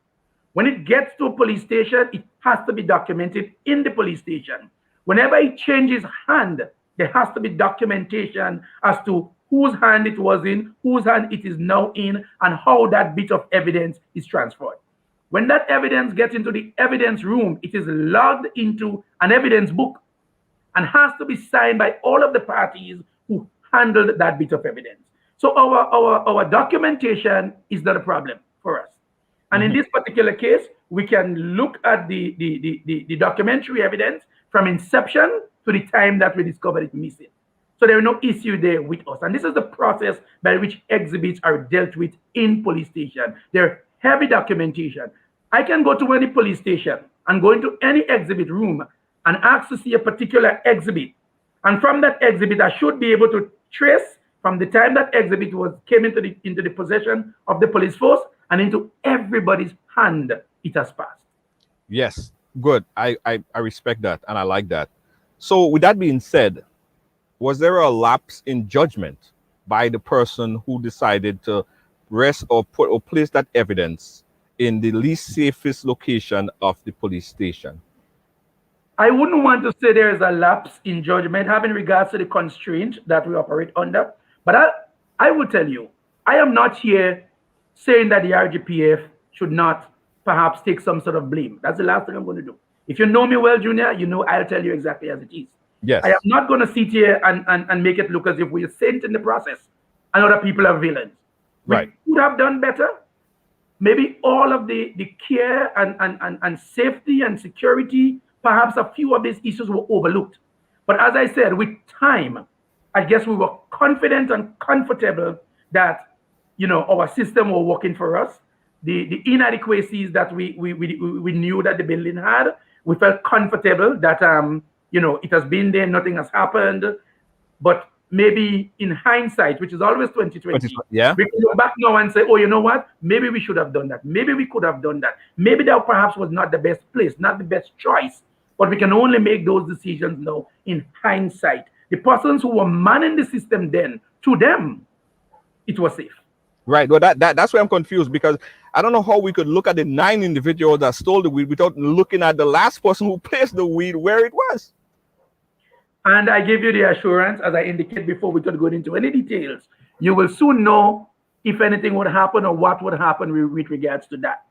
When it gets to a police station, it has to be documented in the police station. Whenever it changes hand, there has to be documentation as to whose hand it was in, whose hand it is now in, and how that bit of evidence is transferred. When that evidence gets into the evidence room, it is logged into an evidence book and has to be signed by all of the parties who handled that bit of evidence. So our documentation is not a problem for us. And in this particular case, we can look at the documentary evidence from inception to the time that we discovered it missing. So there are no issue there with us. And this is the process by which exhibits are dealt with in police station. They're heavy documentation. I can go to any police station and go into any exhibit room and ask to see a particular exhibit. And from that exhibit, I should be able to trace from the time that exhibit came into the possession of the police force and into everybody's hand it has passed. Yes, good. I respect that and I like that. So with that being said, was there a lapse in judgment by the person who decided to rest or place that evidence in the least safest location of the police station? I wouldn't want to say there is a lapse in judgment having regards to the constraint that we operate under. But I will tell you, I am not here saying that the RGPF should not perhaps take some sort of blame. That's the last thing I'm going to do. If you know me well, Junior, you know I'll tell you exactly as it is. Yes. I am not going to sit here and make it look as if we are saints in the process and other people are villains. Right. We could have done better. Maybe all of the care and safety and security, perhaps a few of these issues were overlooked. But as I said, with time, I guess we were confident and comfortable that our system was working for us. The inadequacies that we knew that the building had, we felt comfortable that it has been there, nothing has happened. But maybe in hindsight, which is always 2020, yeah, we can look back now and say, oh, you know what? Maybe we should have done that. Maybe we could have done that. Maybe that perhaps was not the best place, not the best choice. But we can only make those decisions now in hindsight. The persons who were manning the system then, to them, it was safe. Right. Well, that's where I'm confused, because I don't know how we could look at the 9 individuals that stole the weed without looking at the last person who placed the weed where it was. And I give you the assurance, as I indicated before, we could go into any details. You will soon know if anything would happen or what would happen with regards to that.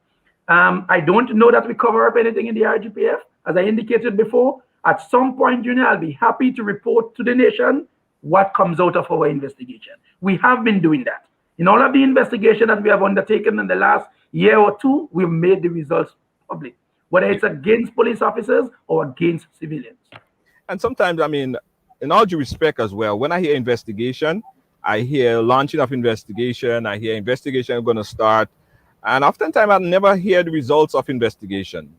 I don't know that we cover up anything in the RGPF. As I indicated before, at some point, Junior, I'll be happy to report to the nation what comes out of our investigation. We have been doing that. In all of the investigation that we have undertaken in the last year or two, we've made the results public, whether it's against police officers or against civilians. And sometimes, I mean, in all due respect as well, when I hear investigation, I hear launching of investigation, I hear investigation going to start, and oftentimes I never hear the results of investigation.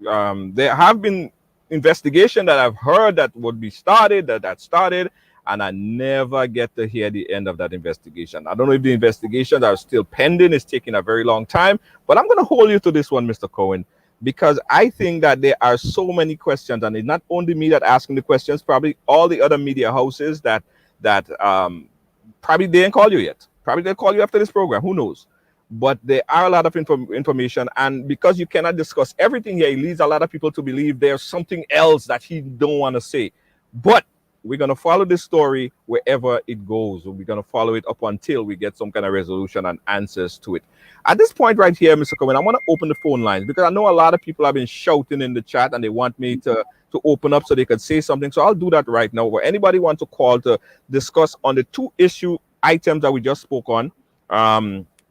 There have been investigation that I've heard that would be started, that started, and I never get to hear the end of that investigation. I don't know if the investigations are still pending, it's taking a very long time, but I'm going to hold you to this one, Mr. Curwen, because I think that there are so many questions, and it's not only me that asking the questions, probably all the other media houses that probably they didn't call you yet. Probably they'll call you after this program, who knows? But there are a lot of information, and because you cannot discuss everything here, it leads a lot of people to believe there's something else that he don't want to say. But we're going to follow this story wherever it goes. We're going to follow it up until we get some kind of resolution and answers to it. At this point right here, Mr. Curwen, I want to open the phone lines because I know a lot of people have been shouting in the chat and they want me to open up so they could say something. So I'll do that right now. Where anybody wants to call to discuss on the 2 issue items that we just spoke on,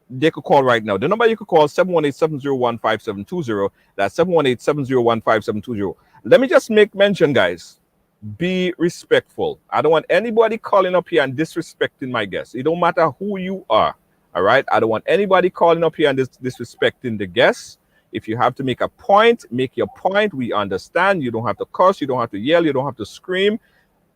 they could call right now. The number you could call 718-701-5720. That's 718-701-5720. Let me just make mention, guys. Be respectful. I don't want anybody calling up here and disrespecting my guests. It don't matter who you are. All right. I don't want anybody calling up here and disrespecting the guests. If you have to make a point, make your point. We understand. You don't have to curse. You don't have to yell. You don't have to scream.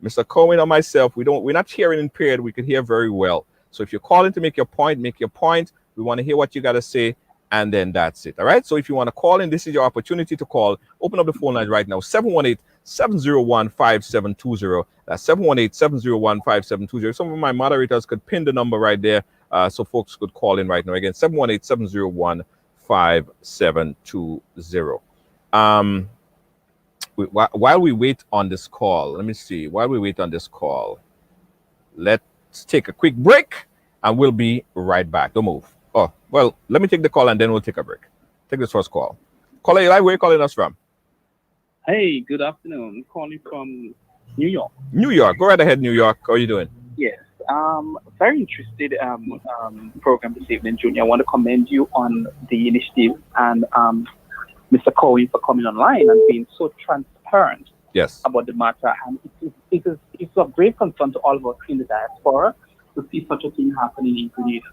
Mr. Curwen or myself, we're not hearing impaired. We can hear very well. So if you're calling to make your point, make your point. We want to hear what you got to say. And then that's it. All right. So if you want to call in, this is your opportunity to call. Open up the phone line right now. 718-701-5720. That's 718-701-5720. Some of my moderators could pin the number right there so folks could call in right now. Again, 718-701-5720. While we wait on this call, let me see. While we wait on this call, let's take a quick break and we'll be right back. Don't move. Oh, well, let me take the call and then we'll take a break. Take this first call. Caller, where are you calling us from? Hey, good afternoon. I'm calling from New York. New York. Go right ahead, New York. How are you doing? Yes. Very interested program this evening, Junior. I want to commend you on the initiative and Mr. Curwen for coming online and being so transparent Yes. about the matter. And it's of great concern to all of us in the diaspora to see such a thing happening in Grenada.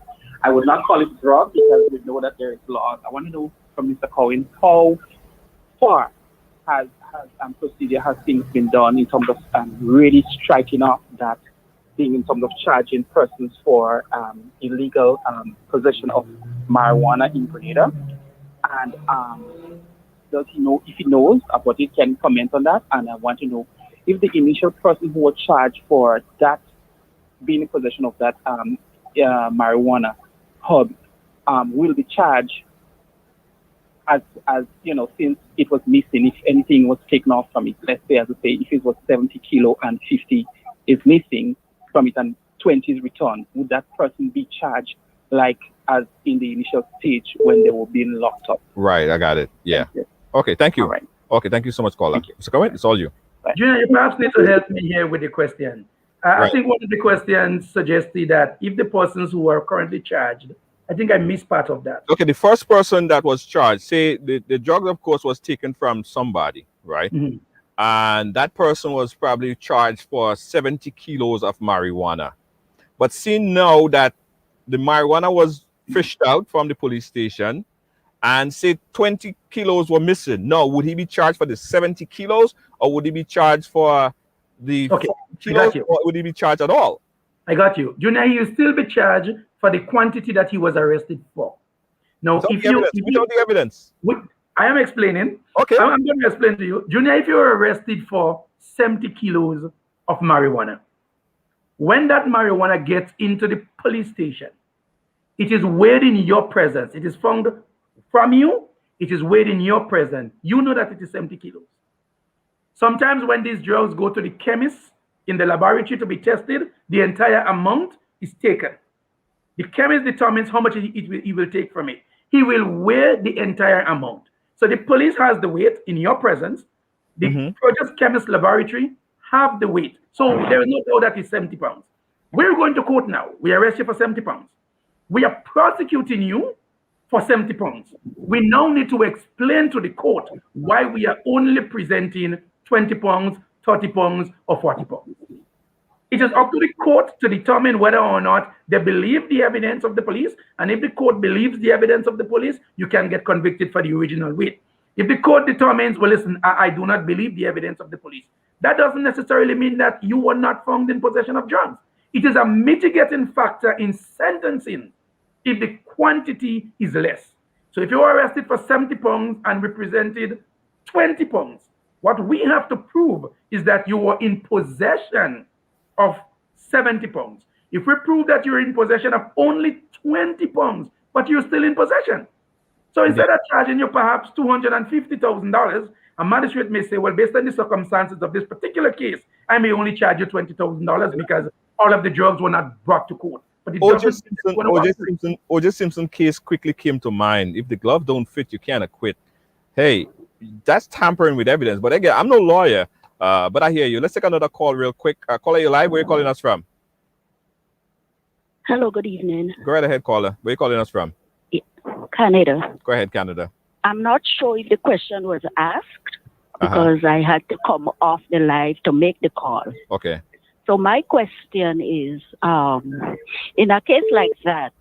I would not call it drug because we know that there is laws. I want to know from Mr. Curwen how far has procedure has things been done in terms of really striking off that thing in terms of charging persons for illegal possession of marijuana in Grenada, and does he know, if he knows about it, can he comment on that? And I want to know if the initial person who was charged for that being in possession of that marijuana hub will be charged as you know, since it was missing, if anything was taken off from it. Let's say, as I say, if it was 70 kilo and 50 is missing from it and 20 is returned, would that person be charged like as in the initial stage when they were being locked up? Right, I got it. Yeah. Okay, thank you. All right. Okay, thank you so much, caller. Mr. Curwen, it's all you. Junior, you perhaps need to help me here with the question. I Right. think one of the questions suggested that if the persons who are currently charged, I think I missed part of that. Okay, the first person that was charged, say the drug, of course, was taken from somebody, right? Mhm. And that person was probably charged for 70 kilos of marijuana. But seeing now that the marijuana was fished out from the police station and say 20 kilos were missing, now would he be charged for the 70 kilos or would he be charged for the Okay, 40 I kilos got you. or would he be charged at all? I got you. Junior, he will still be charged for the quantity that he was arrested for. Now, Without if the you, evidence, if without you the evidence. I am explaining. Okay. I'm going to explain to you. Junior, if you're arrested for 70 kilos of marijuana, when that marijuana gets into the police station, it is weighed in your presence. It is found from you. It is weighed in your presence. You know that it is 70 kilos. Sometimes when these drugs go to the chemist in the laboratory to be tested, the entire amount is taken. The chemist determines how much he will take from it. He will weigh the entire amount. So the police has the weight in your presence. The Project Chemist Laboratory have the weight. So there is no doubt that it's 70 pounds. We're going to court now. We arrest you for 70 pounds. We are prosecuting you for 70 pounds. We now need to explain to the court why we are only presenting 20 pounds, 30 pounds, or 40 pounds. It is up to the court to determine whether or not they believe the evidence of the police. And if the court believes the evidence of the police, you can get convicted for the original weight. If the court determines, well, listen, I do not believe the evidence of the police, that doesn't necessarily mean that you were not found in possession of drugs. It is a mitigating factor in sentencing if the quantity is less. So if you were arrested for 70 pounds and represented 20 pounds, what we have to prove is that you were in possession of 70 pounds. If we prove that you're in possession of only 20 pounds, but you're still in possession. So instead of charging you perhaps $250,000, a magistrate may say, well, based on the circumstances of this particular case, I may only charge you $20,000 because all of the drugs were not brought to court. But it O.J. Simpson case quickly came to mind. If the glove don't fit, you can't acquit. Hey, that's tampering with evidence. But again, I'm no lawyer. But I hear you. Let's take another call real quick. Caller, you live? Where are you calling us from? Hello, good evening. Go right ahead, caller. Where are you calling us from? Canada. Go ahead, Canada. I'm not sure if the question was asked because I had to come off the live to make the call. Okay. So my question is, in a case like that,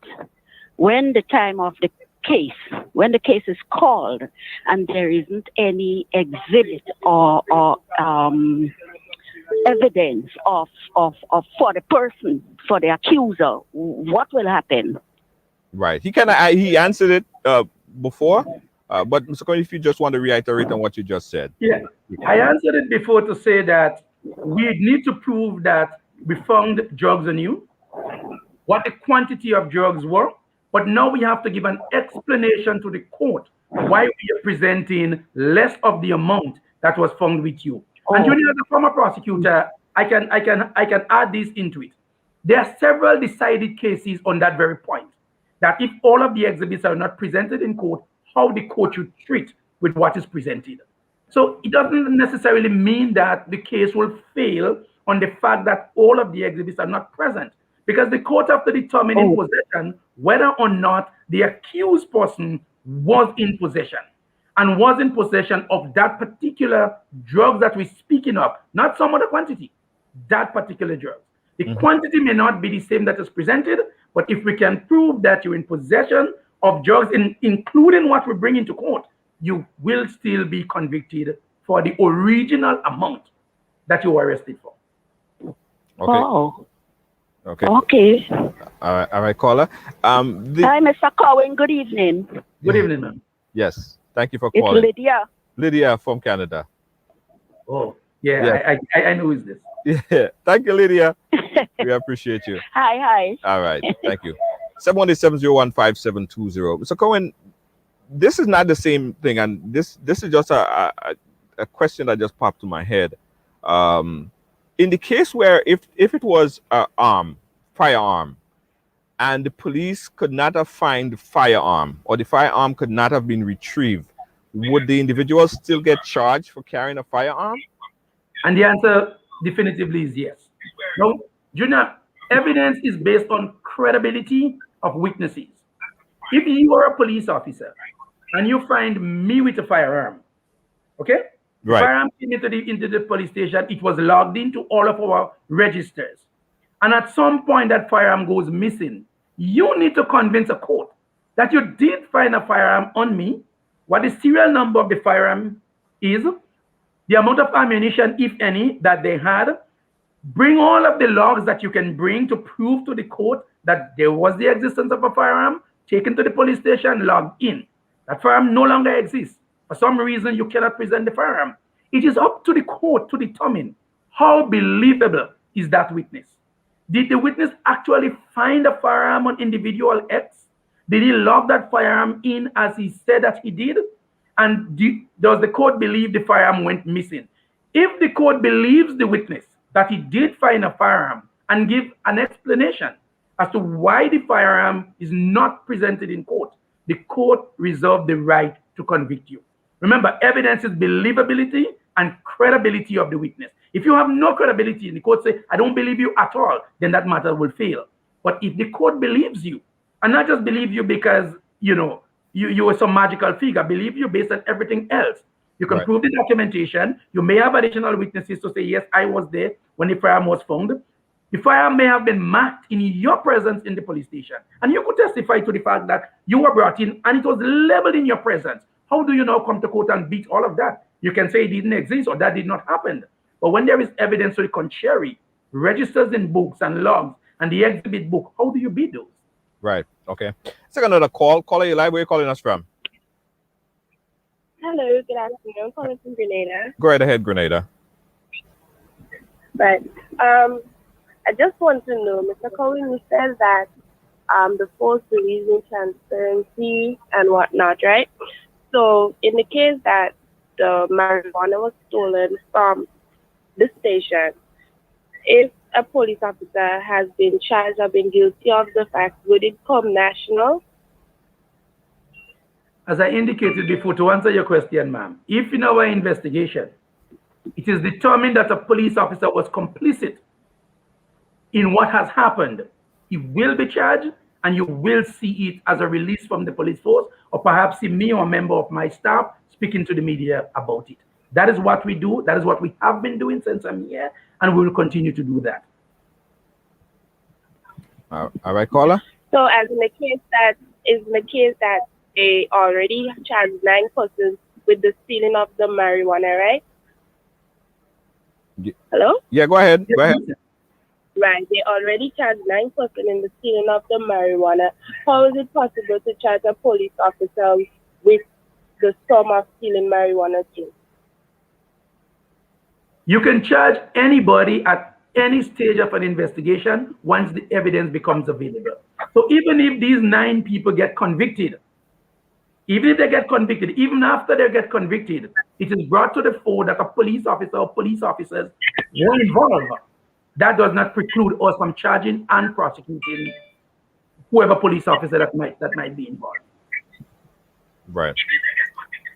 when the time of the case, when the case is called and there isn't any exhibit or evidence of for the person, for the accuser, what will happen? Right. He answered it before, but Mr. Curwen, if you just want to reiterate on what you just said. Yeah, I answered it before to say that we need to prove that we found drugs on you. what the quantity of drugs were, but now we have to give an explanation to the court why we are presenting less of the amount that was found with you. And Junior, as a former prosecutor, I can add this into it. There are several decided cases on that very point, that if all of the exhibits are not presented in court, how the court should treat with what is presented. So it doesn't necessarily mean that the case will fail on the fact that all of the exhibits are not present, because the court have to determine in possession whether or not the accused person was in possession and was in possession of that particular drug that we're speaking of, not some other quantity, that particular drug. The quantity may not be the same that is presented, but if we can prove that you're in possession of drugs, including what we bring into court, you will still be convicted for the original amount that you were arrested for. Okay. Oh. Okay. Okay. All right, caller. Hi, Mr. Curwen. Good evening. Good evening, ma'am. Yes. Thank you for It's calling. Lydia. Lydia from Canada. Oh, yeah. I know who's this. Yeah. Thank you, Lydia. We appreciate you. Hi. All right. Thank you. 718-701-5720. Mr. Curwen, this is not the same thing, and this is just a question that just popped to my head. In the case where if it was a firearm, and the police could not have found the firearm, or the firearm could not have been retrieved, would the individual still get charged for carrying a firearm? And the answer definitively is yes. No, Junior, evidence is based on credibility of witnesses. If you are a police officer and you find me with a firearm, okay? Right. Firearm came into the police station, it was logged into all of our registers. And at some point that firearm goes missing, you need to convince a court that you did find a firearm on me, what the serial number of the firearm is, the amount of ammunition, if any, that they had. Bring all of the logs that you can bring to prove to the court that there was the existence of a firearm, taken to the police station, logged in. That firearm no longer exists. For some reason, you cannot present the firearm. It is up to the court to determine how believable is that witness. Did the witness actually find a firearm on individual X? Did he log that firearm in as he said that he did? And does the court believe the firearm went missing? If the court believes the witness that he did find a firearm and give an explanation as to why the firearm is not presented in court, the court reserves the right to convict you. Remember, evidence is believability and credibility of the witness. If you have no credibility and the court say, I don't believe you at all, then that matter will fail. But if the court believes you, and not just believe you because, you are some magical figure, believe you based on everything else. You can prove the documentation. You may have additional witnesses to say, yes, I was there when the firearm was found. The firearm may have been marked in your presence in the police station. And you could testify to the fact that you were brought in and it was labeled in your presence. How do you now come to court and beat all of that? You can say it didn't exist or that did not happen. But when there is evidence to the contrary, registers in books and logs and the exhibit book, how do you beat those? Right. Okay. Let's take another call. Caller, you live. Where are you calling us from? Hello, good afternoon. I'm calling from Grenada. Go right ahead, Grenada. Right. I just want to know, Mr. Curwen, you said that the force believes in transparency and whatnot, right? So in the case that the marijuana was stolen from the station, if a police officer has been charged or been guilty of the fact, would it come national? As I indicated before, to answer your question, ma'am, if in our investigation, it is determined that a police officer was complicit in what has happened, he will be charged and you will see it as a release from the police force, or perhaps see me or a member of my staff speaking to the media about it. That is what we do. That is what we have been doing since I'm here, and we will continue to do that. All right, caller. So as in the case that they already charged 9 persons with the stealing of the marijuana, right? Hello? Yeah, go ahead. Go ahead. Right, they already charged 9 persons in the stealing of the marijuana. How is it possible to charge a police officer with the sum of stealing marijuana too? You can charge anybody at any stage of an investigation once the evidence becomes available. So even if these 9 people get convicted, even if they get convicted, even after they get convicted, it is brought to the fore that a police officer or police officers were involved. That does not preclude us from charging and prosecuting whoever police officer that might be involved. Right.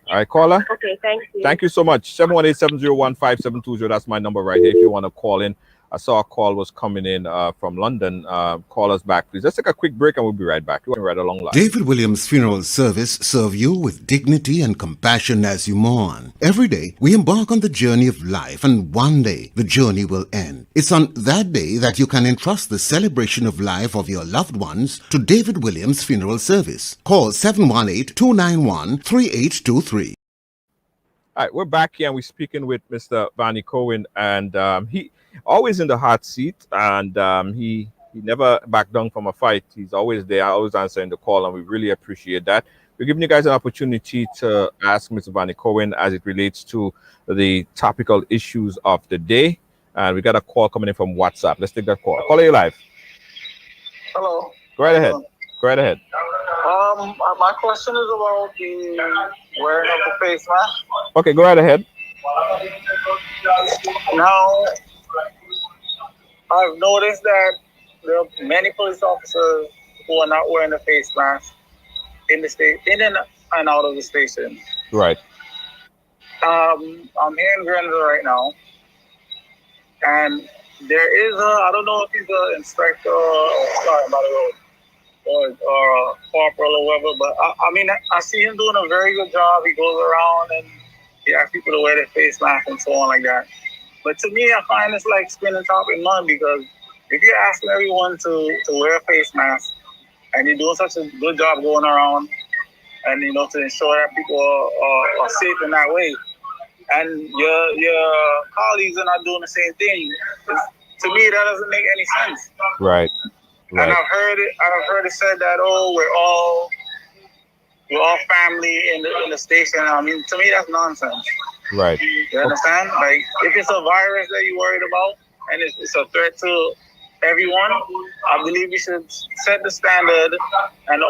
All right, caller. Okay, thank you. Thank you so much. 718-701-5720. That's my number right here. If you want to call in, I saw a call was coming in from London. Call us back, please. Let's take a quick break and we'll be right back. We're right along line. David Williams Funeral Service serve you with dignity and compassion as you mourn. Every day, we embark on the journey of life, and one day, the journey will end. It's on that day that you can entrust the celebration of life of your loved ones to David Williams Funeral Service. Call 718-291-3823. All right, we're back here and we're speaking with Mr. Vannie Curwen, and he always in the hot seat, and he never backed down from a fight. He's always there, always answering the call, and we really appreciate that. We're giving you guys an opportunity to ask Mr. Vannie Curwen as it relates to the topical issues of the day, and we got a call coming in from WhatsApp. Let's take that call. Call you live. Hello. Go right ahead. Go right ahead. My question is about the wearing of the face mask. Okay, go right ahead. Now, I've noticed that there are many police officers who are not wearing the face mask in the state, in and out of the station. Right. I'm here in Grenada right now, and there is I don't know if he's an inspector or sorry about the road. Or a corporal or whatever, but I mean, I see him doing a very good job. He goes around and he asks people to wear their face mask and so on like that. But to me, I find it's like spinning top in mud, because if you're asking everyone to wear a face mask and you're doing such a good job going around and, you know, to ensure that people are safe in that way, and your colleagues are not doing the same thing, to me, that doesn't make any sense. Right. Right. And I've heard it said that we're all family in the station. I mean, to me that's nonsense. Right. You understand? Like, if it's a virus that you're worried about and it's a threat to everyone, I believe we should set the standard and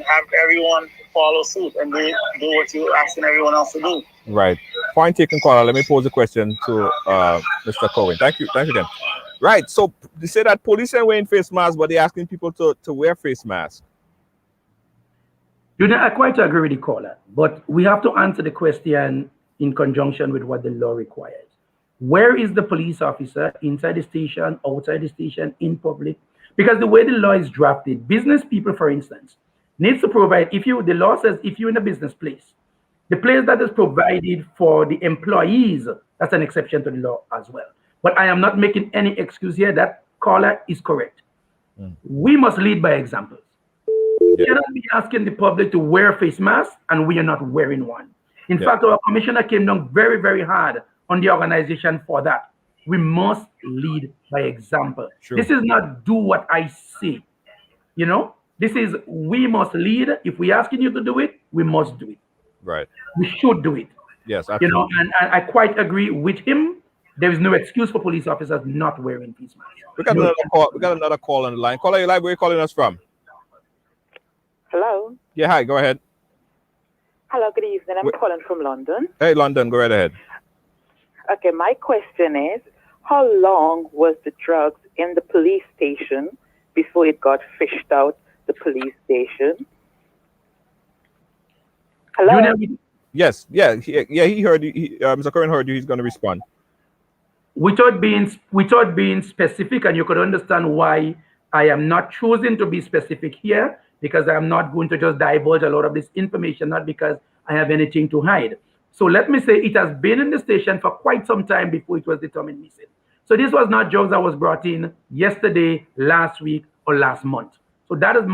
have everyone follow suit and do what you're asking everyone else to do. Right. Point taken, caller. Let me pose a question to Mr. Curwen. Thank you again. Right. So they say that police are wearing face masks, but they're asking people to wear face masks. You know, I quite agree with the caller, but we have to answer the question in conjunction with what the law requires. Where is the police officer? Inside the station, outside the station, in public? Because the way the law is drafted, business people, for instance, needs to provide, the law says if you're in a business place, the place that is provided for the employees, that's an exception to the law as well. But I am not making any excuse here. That caller is correct. We must lead by example. We cannot be asking the public to wear a face mask and we are not wearing one. In fact, our commissioner came down very, very hard on the organization for that. We must lead by example. Sure. This is not do what I say. You know, this is we must lead. If we're asking you to do it, we must do it. Right. We should do it. Yes, absolutely. You know, and I quite agree with him. There is no excuse for police officers not wearing face masks. We got another call on the line. Caller, you live. Where are you calling us from? Hello. Yeah, hi. Go ahead. Hello. Good evening. I'm calling from London. Hey, London. Go right ahead. Okay. My question is, how long was the drugs in the police station before it got fished out the police station? Hello. Yes. Yeah. He heard you. Mr. Curwen heard you. He's going to respond. Without being specific, and you could understand why I am not choosing to be specific here, because I'm not going to just divulge a lot of this information, not because I have anything to hide. So let me say it has been in the station for quite some time before it was determined missing. So this was not drugs that was brought in yesterday, last week, or last month. So that is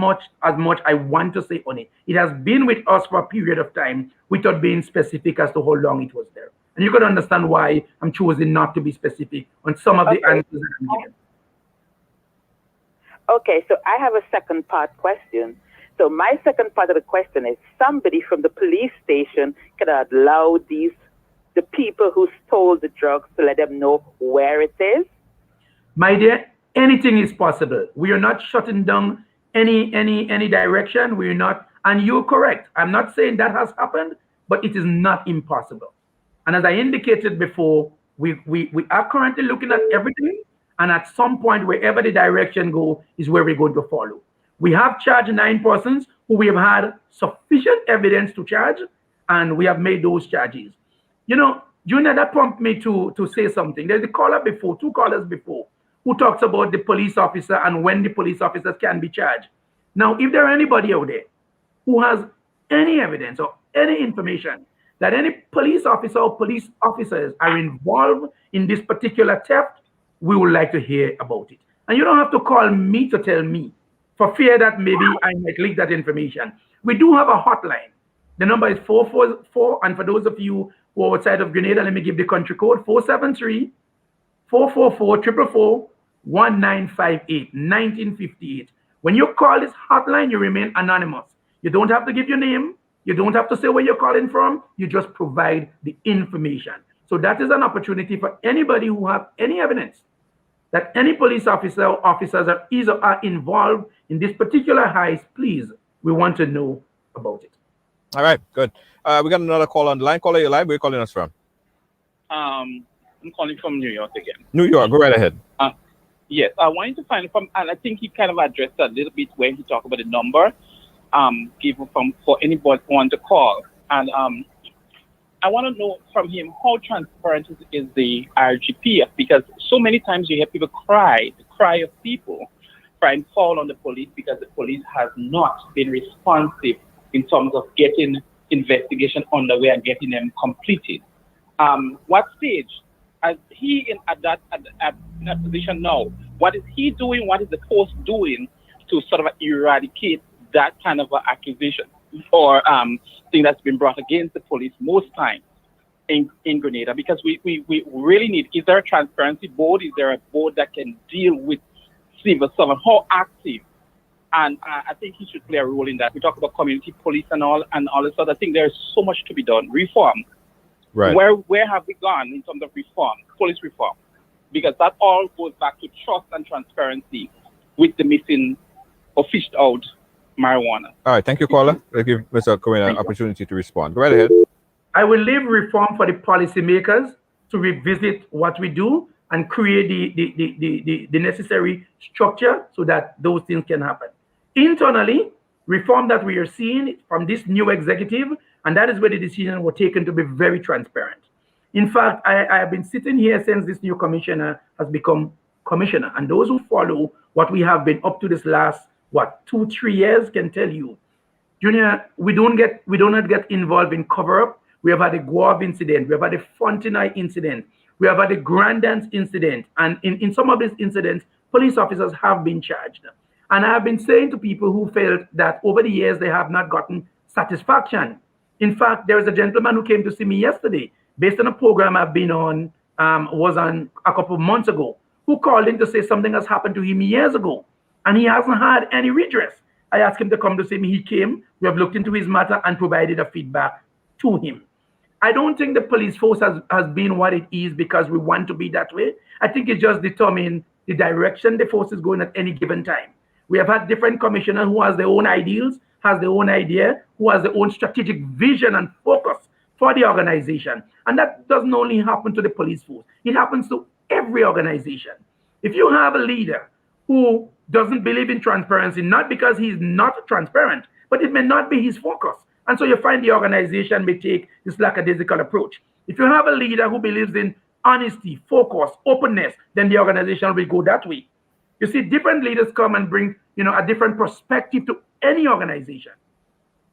as much I want to say on it. It has been with us for a period of time without being specific as to how long it was there. And you can understand why I'm choosing not to be specific on some of the answers that I'm giving. Okay, so I have a second part question. So my second part of the question is, somebody from the police station can allow the people who stole the drugs to let them know where it is? My dear, anything is possible. We are not shutting down any direction. We're not, and you're correct. I'm not saying that has happened, but it is not impossible. And as I indicated before, we are currently looking at everything, and at some point, wherever the direction go is where we're going to follow. We have charged 9 persons who we have had sufficient evidence to charge, and we have made those charges. You know, Junior, that prompted me to say something. There's a caller before, two callers before, who talks about the police officer and when the police officers can be charged. Now, if there are anybody out there who has any evidence or any information that any police officer or police officers are involved in this particular theft, we would like to hear about it. And you don't have to call me to tell me for fear that maybe I might leak that information. We do have a hotline. The number is 444, and for those of you who are outside of Grenada, let me give the country code 473 444 444 1958 1958. When you call this hotline, you remain anonymous. You don't have to give your name. You don't have to say where you're calling from. You just provide the information. So that is an opportunity for anybody who have any evidence that any police officer or officers are involved in this particular heist. Please, we want to know about it. All right, good. We got another call on the line. Caller, you live. Where are you calling us from? I'm calling from New York again. New York. Go right ahead. Yes, I wanted to find from, and I think he kind of addressed a little bit when he talked about the number given for anybody who want to call. And I want to know from him how transparent is the RGPF, because so many times you hear people cry, the cry of people try and fall on the police because the police has not been responsive in terms of getting investigation underway and getting them completed. What stage? As he at that position now, what is he doing? What is the force doing to sort of eradicate that kind of accusation or thing that's been brought against the police most times in Grenada? Because we really need, is there a transparency board? Is there a board that can deal with civil servants? How active? And I think he should play a role in that. We talk about community police and all this other thing. There's so much to be done. Reform. Right. Where have we gone in terms of reform, police reform? Because that all goes back to trust and transparency with the missing or fished out marijuana. All right, thank you, caller. I'll give Mr. Curwen an opportunity to respond. Go right ahead. I will leave reform for the policymakers to revisit what we do and create the necessary structure so that those things can happen. Internally, reform that we are seeing from this new executive, and that is where the decisions were taken to be very transparent. In fact, I have been sitting here since this new commissioner has become commissioner, and those who follow what we have been up to this last, 2-3 years can tell you, Junior, we do not get involved in cover-up. We have had a Guave incident, we have had a Fontenay incident, we have had a Grand Dance incident, and in some of these incidents, police officers have been charged. And I have been saying to people who felt that over the years they have not gotten satisfaction. In fact, there is a gentleman who came to see me yesterday, based on a program I've been on, was on a couple of months ago, who called in to say something has happened to him years ago, and he hasn't had any redress. I asked him to come to see me. He came. We have looked into his matter and provided a feedback to him. I don't think the police force has been what it is because we want to be that way. I think it just determines the direction the force is going at any given time. We have had different commissioners who has their own ideals, has their own idea, who has their own strategic vision and focus for the organization. And that doesn't only happen to the police force. It happens to every organization. If you have a leader who doesn't believe in transparency, not because he's not transparent, but it may not be his focus. And so you find the organization may take this lackadaisical approach. If you have a leader who believes in honesty, focus, openness, then the organization will go that way. You see, different leaders come and bring, a different perspective to any organization.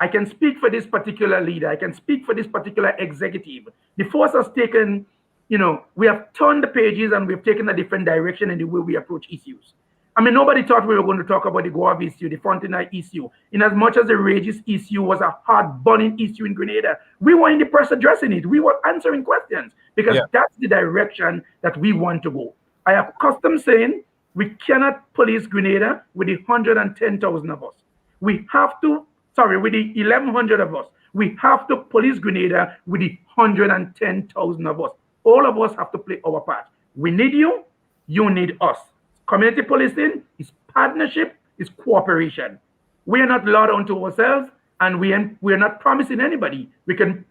I can speak for this particular leader. I can speak for this particular executive. The force has taken, we have turned the pages and we've taken a different direction in the way we approach issues. I mean, nobody thought we were going to talk about the Guave issue, the Fontenay issue. In as much as the Regis issue was a hard-burning issue in Grenada, we were in the press addressing it. We were answering questions because that's the direction that we want to go. I have custom saying we cannot police Grenada with the 110,000 of us. We have to, with the 1,100 of us. We have to police Grenada with the 110,000 of us. All of us have to play our part. We need you. you need us. Community policing is partnership, is cooperation. We are not law unto ourselves, and we are not promising anybody we can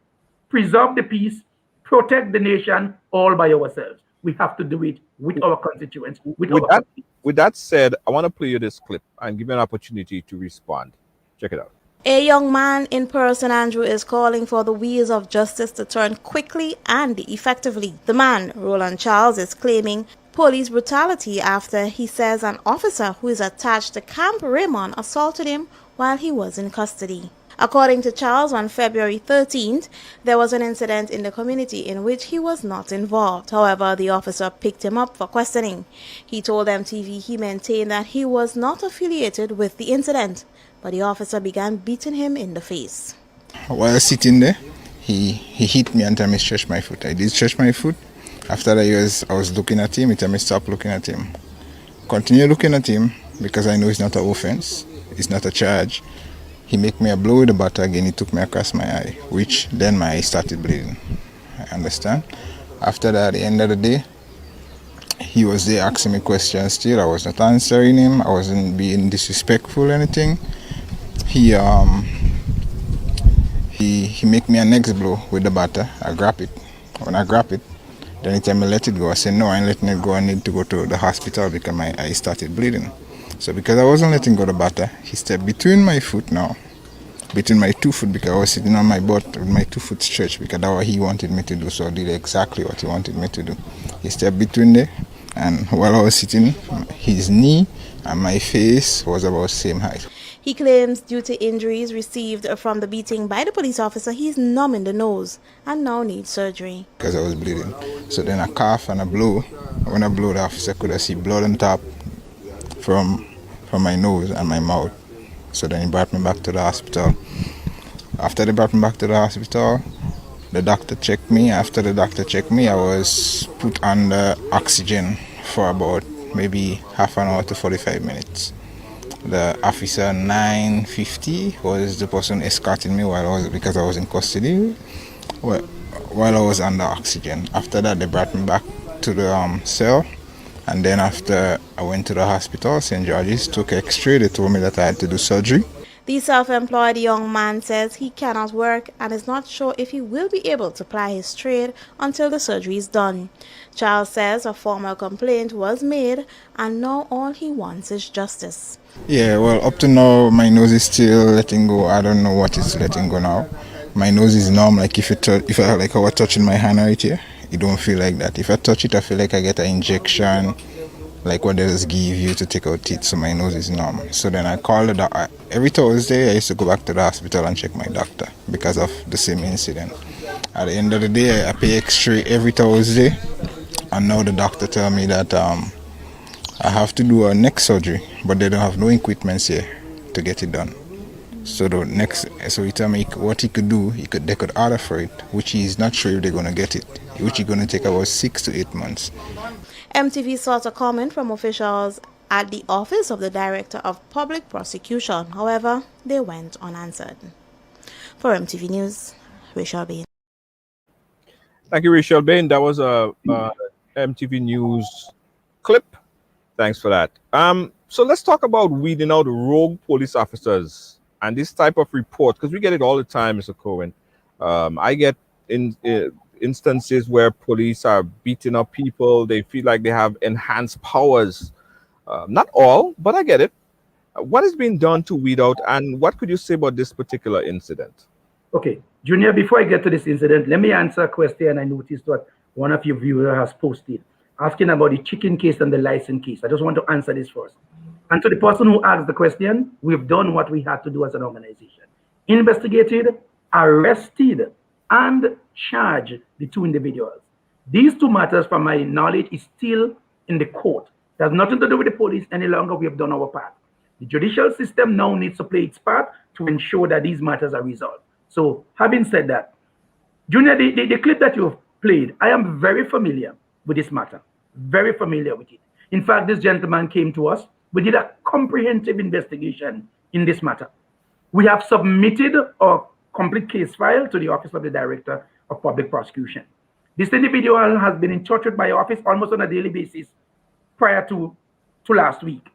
preserve the peace, protect the nation all by ourselves. We have to do it with our constituents, with With our that, community. with that said, I want to play you this clip and give you an opportunity to respond. Check it out. A young man in person, Andrew, is calling for the wheels of justice to turn quickly and effectively. The man, Roland Charles, is claiming police brutality after he says an officer who is attached to Camp Raymond assaulted him while he was in custody. According to Charles, on February 13th, there was an incident in the community in which he was not involved. However, the officer picked him up for questioning. He told MTV he maintained that he was not affiliated with the incident, but the officer began beating him in the face. While sitting there, he hit me and told me to stretch my foot. I did stretch my foot. After that, I was looking at him. He told me stop looking at him. Continue looking at him because I know it's not an offense. It's not a charge. He make me a blow with the bat again. He took me across my eye, which then my eye started bleeding. I understand. After that, at the end of the day, he was there asking me questions still. I was not answering him. I wasn't being disrespectful or anything. He make me a next blow with the batter. I grab it. When I grab it, then he tell me let it go. I said no, I ain't letting it go. I need to go to the hospital because my eye started bleeding. So because I wasn't letting go the batter, he stepped between my foot now, between my 2 foot, because I was sitting on my butt with my 2 foot stretched because that's what he wanted me to do. So I did exactly what he wanted me to do. He stepped between there, and while I was sitting, his knee and my face was about the same height. He claims due to injuries received from the beating by the police officer, he is numb in the nose and now needs surgery. Because I was bleeding. So then I cough and I blow. When I blow, the officer could have seen blood on top from my nose and my mouth. So then he brought me back to the hospital. After they brought me back to the hospital, the doctor checked me. After the doctor checked me, I was put under oxygen for about maybe half an hour to 45 minutes. The officer 950 was the person escorting me because I was in custody while I was under oxygen. After that, they brought me back to the cell. And then after I went to the hospital, St. George's, took X-ray. They told me that I had to do surgery. The self-employed young man says he cannot work and is not sure if he will be able to ply his trade until the surgery is done. Charles says a formal complaint was made and now all he wants is justice. Yeah, well, up to now, my nose is still letting go. I don't know what is letting go now. My nose is numb, like if I was touching my hand right here, it don't feel like that. If I touch it, I feel like I get an injection, like what they just give you to take out teeth, so my nose is numb. So then I called the doctor. Every Thursday, I used to go back to the hospital and check my doctor because of the same incident. At the end of the day, I pay X-ray every Thursday, and now the doctor tell me that I have to do a neck surgery, but they don't have no equipment here to get it done. So he tell me what he could do. They could order for it, which he's not sure if they're gonna get it, which is gonna take about 6 to 8 months. MTV sought a comment from officials at the Office of the Director of Public Prosecution. However, they went unanswered. For MTV News, Rachel Bain. Thank you, Rachel Bain. That was a MTV News clip. Thanks for that. So let's talk about weeding out rogue police officers and this type of report, because we get it all the time, Mr. Curwen. I get instances where police are beating up people. They feel like they have enhanced powers. Not all, but I get it. What is being done to weed out, and what could you say about this particular incident? Okay, Junior, before I get to this incident, let me answer a question I noticed what one of your viewers has posted, asking about the chicken case and the license case. I just want to answer this first. And to the person who asked the question, we've done what we had to do as an organization. Investigated, arrested, and charged the 2 individuals. These 2 matters, from my knowledge, is still in the court. It has nothing to do with the police any longer. We have done our part. The judicial system now needs to play its part to ensure that these matters are resolved. So, having said that, Junior, the clip that you've played, I am very familiar with this matter. Very familiar with it. In fact, this gentleman came to us. We did a comprehensive investigation in this matter. We have submitted a complete case file to the Office of the Director of Public Prosecution. This individual has been in touch with my office almost on a daily basis, prior to last week.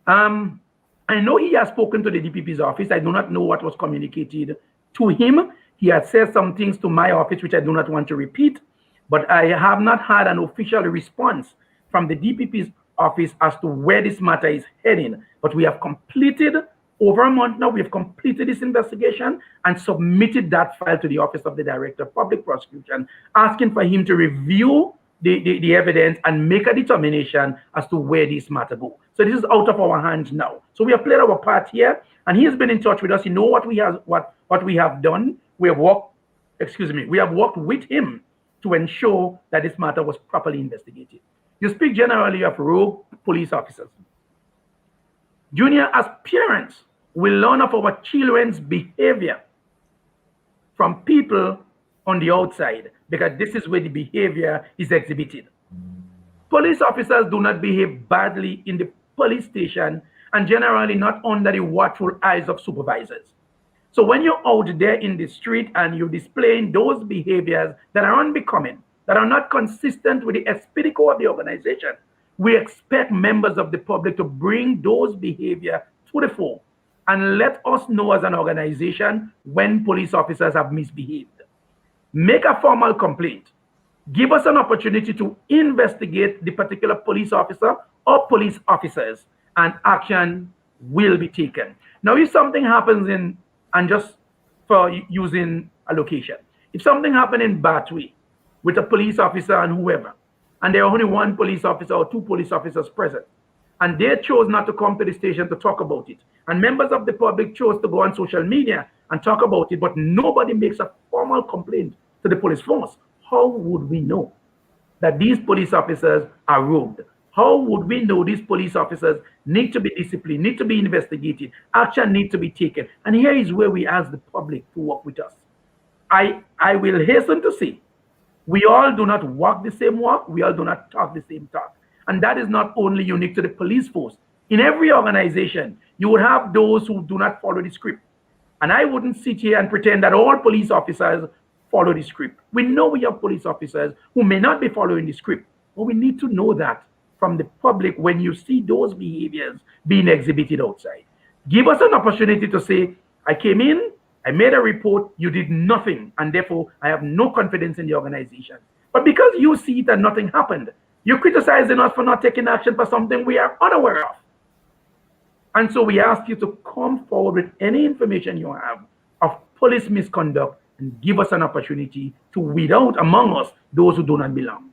I know he has spoken to the DPP's office. I do not know what was communicated to him. He has said some things to my office, which I do not want to repeat, but I have not had an official response from the DPP's office as to where this matter is heading. But we have completed, over a month now, we have completed this investigation and submitted that file to the Office of the Director of Public Prosecution, asking for him to review the evidence and make a determination as to where this matter goes. So this is out of our hands now. So we have played our part here, and he has been in touch with us. He knows what we have done. We have worked with him to ensure that this matter was properly investigated. You speak generally of rogue police officers. Junior, as parents, we learn of our children's behavior from people on the outside, because this is where the behavior is exhibited. Police officers do not behave badly in the police station and generally not under the watchful eyes of supervisors. So when you're out there in the street and you're displaying those behaviors that are unbecoming, that are not consistent with the esprit de corps of the organization, we expect members of the public to bring those behaviors to the fore and let us know as an organization when police officers have misbehaved. Make a formal complaint. Give us an opportunity to investigate the particular police officer or police officers, and action will be taken. Now, if something happens and just for using a location, if something happened in Batway with a police officer and whoever, and there are only one police officer or two police officers present, and they chose not to come to the station to talk about it, and members of the public chose to go on social media and talk about it, but nobody makes a formal complaint to the police force, how would we know that these police officers are rogued? How would we know these police officers need to be disciplined, need to be investigated, action needs to be taken? And here is where we ask the public to work with us. I will hasten to say, we all do not walk the same walk, we all do not talk the same talk. And that is not only unique to the police force. In every organization, you would have those who do not follow the script. And I wouldn't sit here and pretend that all police officers follow the script. We know we have police officers who may not be following the script, but we need to know that from the public when you see those behaviors being exhibited outside. Give us an opportunity to say, I came in, I made a report, you did nothing, and therefore I have no confidence in the organization. But because you see it and nothing happened, you're criticizing us for not taking action for something we are unaware of. And so we ask you to come forward with any information you have of police misconduct and give us an opportunity to weed out among us those who do not belong.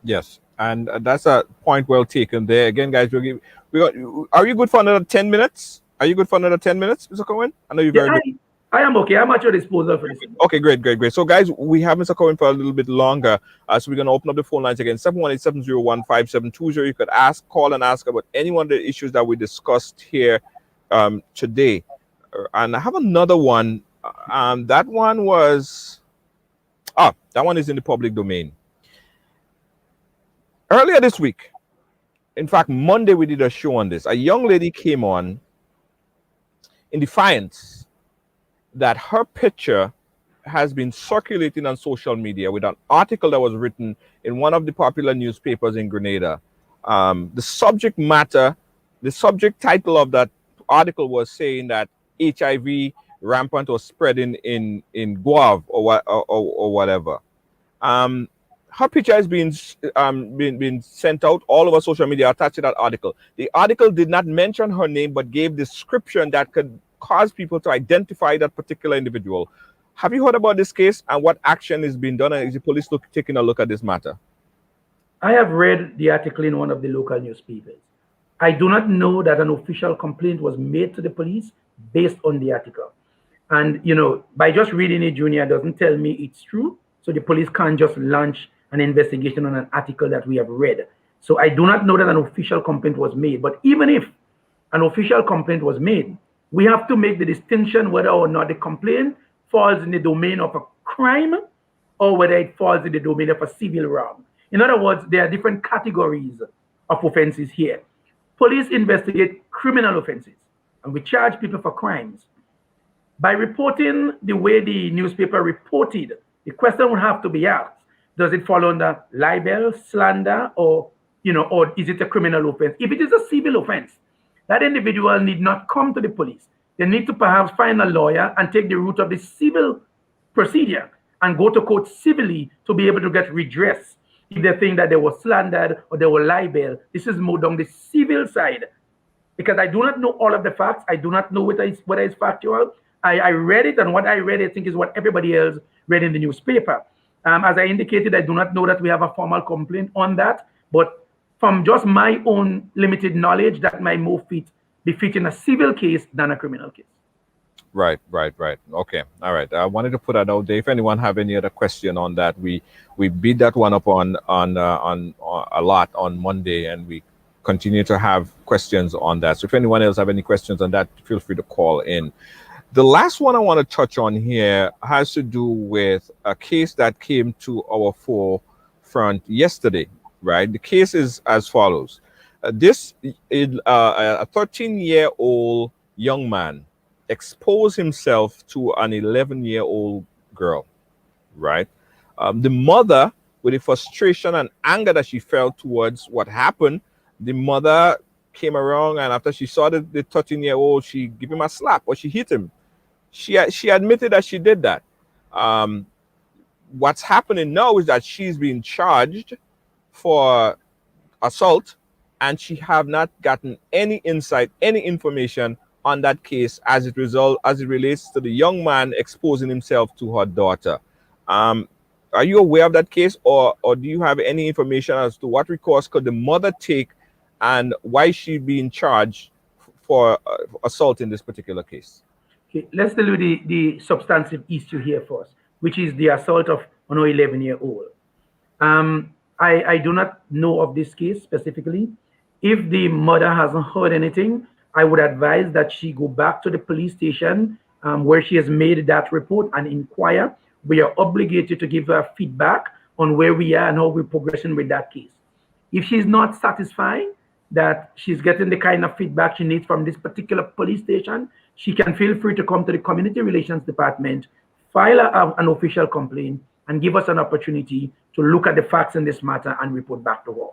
Yes, and that's a point well taken there. Again, guys, are you good for another 10 minutes? Are you good for another 10 minutes, Mr. Curwen? I know you're very good. I am okay. I'm at your disposal for this. Okay, great. So, guys, we have Mr. Curwen for a little bit longer. So we're going to open up the phone lines again, 718-701-5720. You could call and ask about any one of the issues that we discussed here today. And I have another one. That one is in the public domain. Earlier this week, in fact, Monday, we did a show on this. A young lady came on in defiance that her picture has been circulating on social media with an article that was written in one of the popular newspapers in Grenada. The subject title of that article was saying that HIV rampant or spreading in Guave or whatever. Her picture has been sent out all over social media attached to that article. The article did not mention her name, but gave description that could cause people to identify that particular individual. Have you heard about this case and what action is being done? And is the police taking a look at this matter? I have read the article in one of the local newspapers. I do not know that an official complaint was made to the police based on the article. And, by just reading it, Junior, doesn't tell me it's true. So the police can't just launch an investigation on an article that we have read. So I do not know that an official complaint was made. But even if an official complaint was made, we have to make the distinction whether or not the complaint falls in the domain of a crime or whether it falls in the domain of a civil wrong. In other words, there are different categories of offenses here. Police investigate criminal offenses, and we charge people for crimes. By reporting the way the newspaper reported, the question would have to be asked, does it fall under libel, slander, or or is it a criminal offense? If it is a civil offense, that individual need not come to the police. They need to perhaps find a lawyer and take the route of the civil procedure and go to court civilly to be able to get redress if they think that they were slandered or they were libel. This is more on the civil side, because I do not know all of the facts. I do not know whether it's factual. I read it, and what I read, I think, is what everybody else read in the newspaper. As I indicated, I do not know that we have a formal complaint on that, but from just my own limited knowledge, that might more be fit in a civil case than a criminal case. Right. Okay. All right. I wanted to put that out there. If anyone have any other question on that, we beat that one up on a lot on Monday, and we continue to have questions on that. So if anyone else have any questions on that, feel free to call in. The last one I want to touch on here has to do with a case that came to our forefront yesterday. Right. The case is as follows. This is a 13-year-old young man expose himself to an 11-year-old girl, right? The mother, with the frustration and anger that she felt towards what happened, the mother came around, and after she saw the 13-year-old, she gave him a slap or she hit him. She admitted that she did that. What's happening now is that she's being charged for assault, and she have not gotten any insight, any information on that case as it relates to the young man exposing himself to her daughter. Are you aware of that case, or do you have any information as to what recourse could the mother take and why she being charged for assault in this particular case? Okay, let's deal with the substantive issue here first, which is the assault of an 11-year-old. I do not know of this case specifically. If the mother hasn't heard anything, I would advise that she go back to the police station where she has made that report and inquire. We are obligated to give her feedback on where we are and how we're progressing with that case. If she's not satisfied that she's getting the kind of feedback she needs from this particular police station, she can feel free to come to the Community Relations Department, file an official complaint, and give us an opportunity to look at the facts in this matter and report back to her.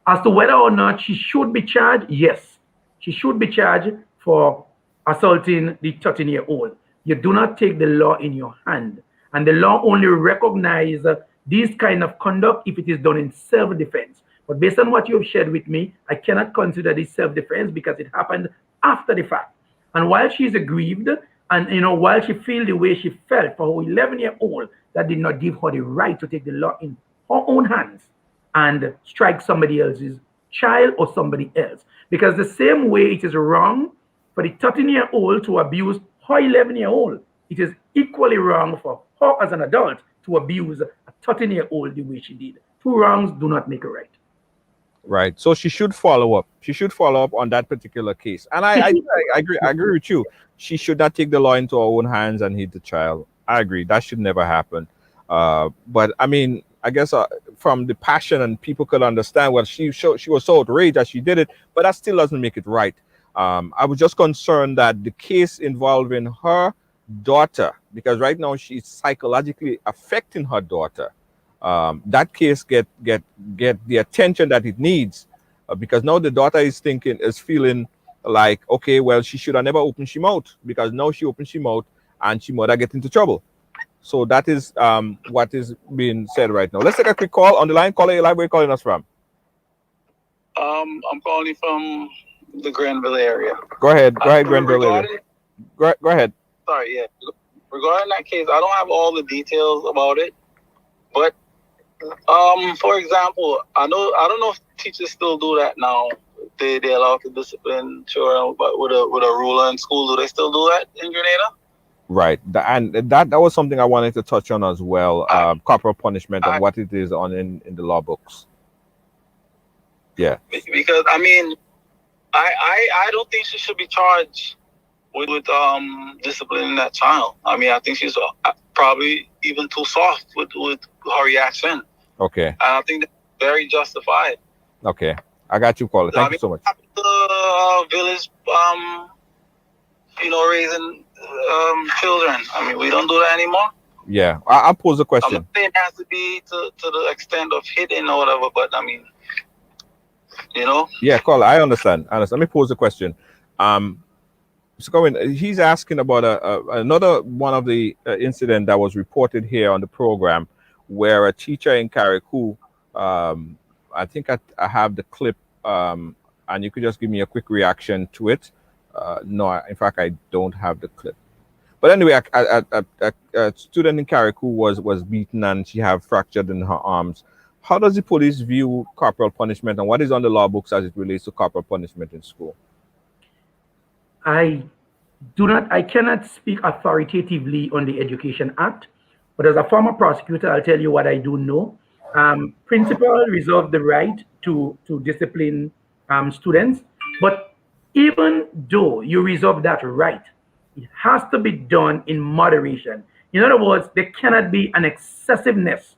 As to whether or not she should be charged, yes. She should be charged for assaulting the 13-year-old. You do not take the law in your hand. And the law only recognizes this kind of conduct if it is done in self-defense. But based on what you've shared with me, I cannot consider this self-defense because it happened after the fact. And while she's aggrieved, and while she feels the way she felt for her 11-year-old, that did not give her the right to take the law in her own hands and strike somebody else's child or somebody else. Because the same way it is wrong for the 13-year-old to abuse her 11-year-old, it is equally wrong for her as an adult to abuse a 13-year-old the way she did. Two wrongs do not make a right. Right. So she should follow up. She should follow up on that particular case. And I agree with you. She should not take the law into her own hands and hit the child. I agree. That should never happen. But I mean, I guess from the passion, and people could understand, well, she was so outraged that she did it, but that still doesn't make it right. I was just concerned that the case involving her daughter, because right now she's psychologically affecting her daughter, that case get the attention that it needs, because now the daughter is feeling like, okay, well, she should have never opened she mouth, because now she opened she mouth and she might get into trouble. So that is what is being said right now. Let's take a quick call on the line. Caller, where are you calling us from? I'm calling from the Granville area. Go ahead, Granville area. Go ahead. Sorry, yeah. Regarding that case, I don't have all the details about it, but for example, I don't know if teachers still do that now. They allow to discipline children, but with a ruler in school, do they still do that in Grenada? Right, and that was something I wanted to touch on as well. Corporal punishment and what it is in the law books. Yeah. Because I mean, I don't think she should be charged with disciplining that child. I mean, I think she's probably even too soft with her reaction. Okay. And I think that's very justified. Okay, I got you, caller. Thank you so much. The village, raising children. I mean, we don't do that anymore. Yeah, I'll pose a question. I'm not saying it has to be to the extent of hitting or whatever, but I mean, You know? Yeah, Carl, I understand. Let me pose a question. Mr. Curwen, he's asking about another one of the incident that was reported here on the program, where a teacher in Carriacou, I think I have the clip, and you could just give me a quick reaction to it. No, in fact, I don't have the clip. But anyway, a student in Carriacou was beaten and she have fractured in her arms. How does the police view corporal punishment, and what is on the law books as it relates to corporal punishment in school? I cannot speak authoritatively on the Education Act, but as a former prosecutor, I'll tell you what I do know. Principal reserve the right to discipline students, but even though you reserve that right, it has to be done in moderation. In other words, there cannot be an excessiveness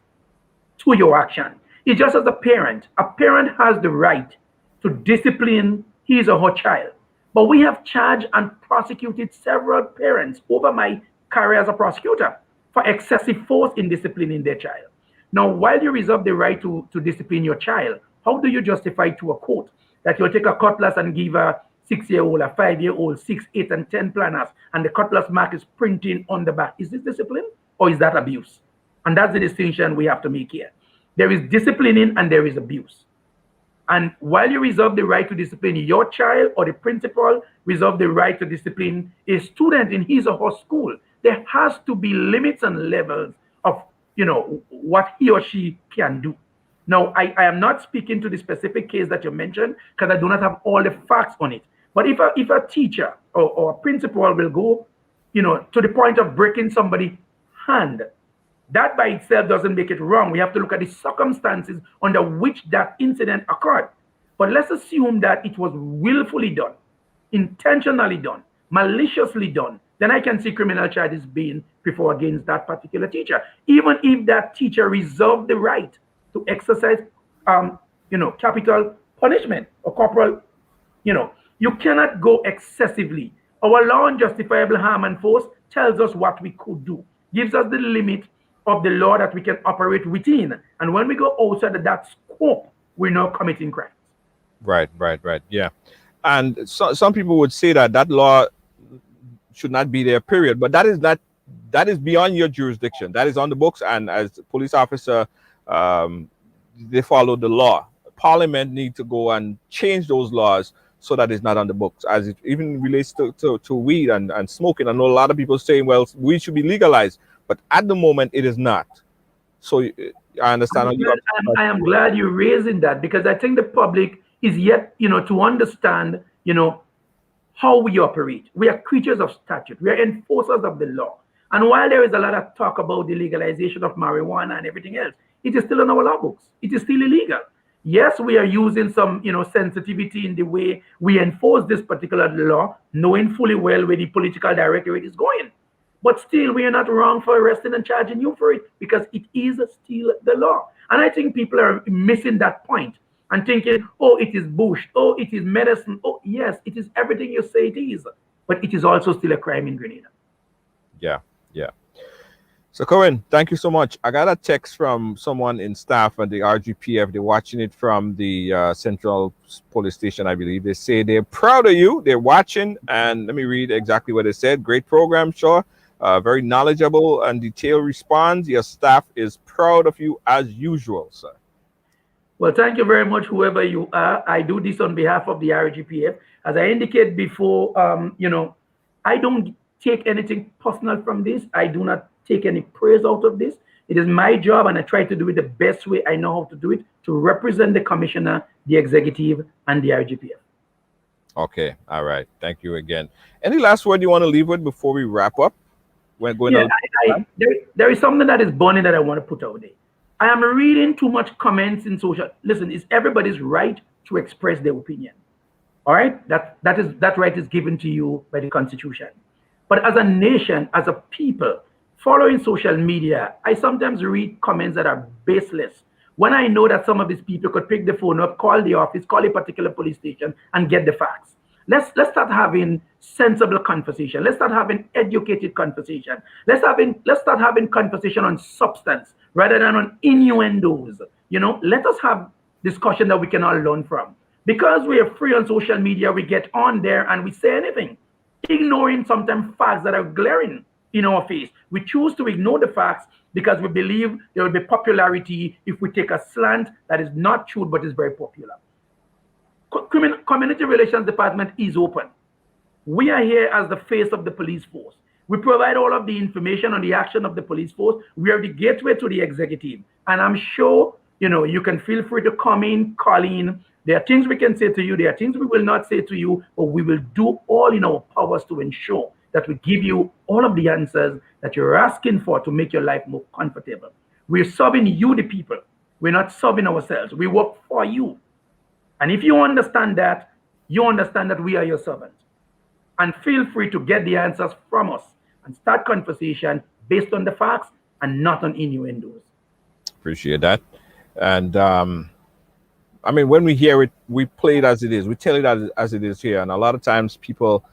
to your action. It's just as a parent has the right to discipline his or her child. But we have charged and prosecuted several parents over my career as a prosecutor for excessive force in disciplining their child. Now, while you reserve the right to discipline your child, how do you justify to a court that you'll take a cutlass and give a 6-year-old, a 5-year-old, 6, 8, and 10 planners, and the cutlass mark is printing on the back? Is this discipline or is that abuse? And that's the distinction we have to make here. There is disciplining and there is abuse. And while you reserve the right to discipline your child, or the principal reserve the right to discipline a student in his or her school, there has to be limits and levels of, what he or she can do. Now, I am not speaking to the specific case that you mentioned because I do not have all the facts on it. But if a teacher or a principal will go, to the point of breaking somebody's hand, that by itself doesn't make it wrong. We have to look at the circumstances under which that incident occurred. But let's assume that it was willfully done, intentionally done, maliciously done. Then I can see criminal charges being preferred against that particular teacher, even if that teacher reserved the right to exercise, capital punishment or corporal. You cannot go excessively. Our law on justifiable harm and force tells us what we could do, gives us the limit of the law that we can operate within. And when we go outside of that scope, we're now committing crimes. Right. Yeah. And some people would say that law should not be there, period. But that is beyond your jurisdiction. That is on the books. And as a police officer, they follow the law. Parliament need to go and change those laws so that it's not on the books, as it even relates to weed and smoking. I know a lot of people saying, well, weed should be legalized. But at the moment, it is not. So I understand. I am glad you're raising that, because I think the public is yet, to understand, how we operate. We are creatures of statute. We are enforcers of the law. And while there is a lot of talk about the legalization of marijuana and everything else, it is still in our law books. It is still illegal. Yes, we are using some, sensitivity in the way we enforce this particular law, knowing fully well where the political directorate is going. But still, we are not wrong for arresting and charging you for it, because it is still the law. And I think people are missing that point and thinking, oh, it is bush, oh, it is medicine. Oh, yes, it is everything you say it is. But it is also still a crime in Grenada. Yeah. So, Curwen, thank you so much. I got a text from someone in staff at the RGPF. They're watching it from the Central Police Station, I believe. They say they're proud of you. They're watching. And let me read exactly what they said. Great program, sure. Very knowledgeable and detailed response. Your staff is proud of you as usual, sir. Well, thank you very much, whoever you are. I do this on behalf of the RGPF. As I indicated before, I don't take anything personal from this. I do not take any praise out of this. It is my job, and I try to do it the best way I know how to do it, to represent the commissioner, the executive, and the RGPF. Okay. All right. Thank you again. Any last word you want to leave with before we wrap up? There is something that is burning that I want to put out there. I am reading too much comments in social. Listen, it's everybody's right to express their opinion. All right, that right is given to you by the Constitution. But as a nation, as a people, following social media, I sometimes read comments that are baseless. When I know that some of these people could pick the phone up, call the office, call a particular police station, and get the facts. Let's start having sensible conversation. Let's start having educated conversation. Let's start having conversation on substance rather than on innuendos. Let us have discussion that we can all learn from. Because we are free on social media, we get on there and we say anything, ignoring sometimes facts that are glaring in our face. We choose to ignore the facts because we believe there will be popularity if we take a slant that is not true but is very popular. Community Relations Department is open. We are here as the face of the police force. We provide all of the information on the action of the police force. We are the gateway to the executive. And I'm sure, you can feel free to come in, call in. There are things we can say to you. There are things we will not say to you, but we will do all in our powers to ensure that we give you all of the answers that you're asking for to make your life more comfortable. We're serving you, the people. We're not serving ourselves. We work for you. And if you understand that, you understand that we are your servants. And feel free to get the answers from us and start conversation based on the facts and not on innuendos. Appreciate that. And when we hear it, we play it as it is. We tell it as it is here. And a lot of times people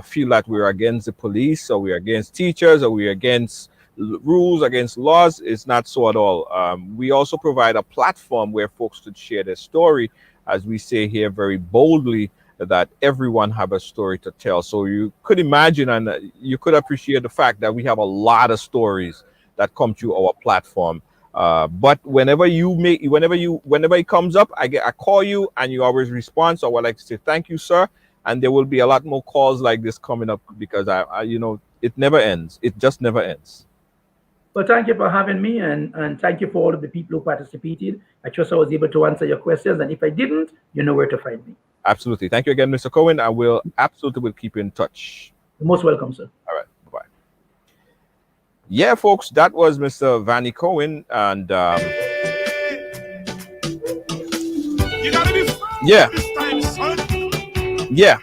feel like we're against the police, or we're against teachers, or we're against rules, against laws. It's not so at all. We also provide a platform where folks could share their story, as we say here very boldly, that everyone have a story to tell. So you could imagine and you could appreciate the fact that we have a lot of stories that come to our platform. But whenever it comes up, I call you and you always respond. So I would like to say thank you, sir. And there will be a lot more calls like this coming up, because it never ends. It just never ends. Well, thank you for having me, and thank you for all of the people who participated. I trust I was able to answer your questions, and if I didn't, you know where to find me. Absolutely. Thank you again, Mr. Curwen. I will absolutely keep you in touch. You're most welcome, sir. All right. Bye-bye. Yeah, folks, that was Mr. Vannie Curwen. And yeah.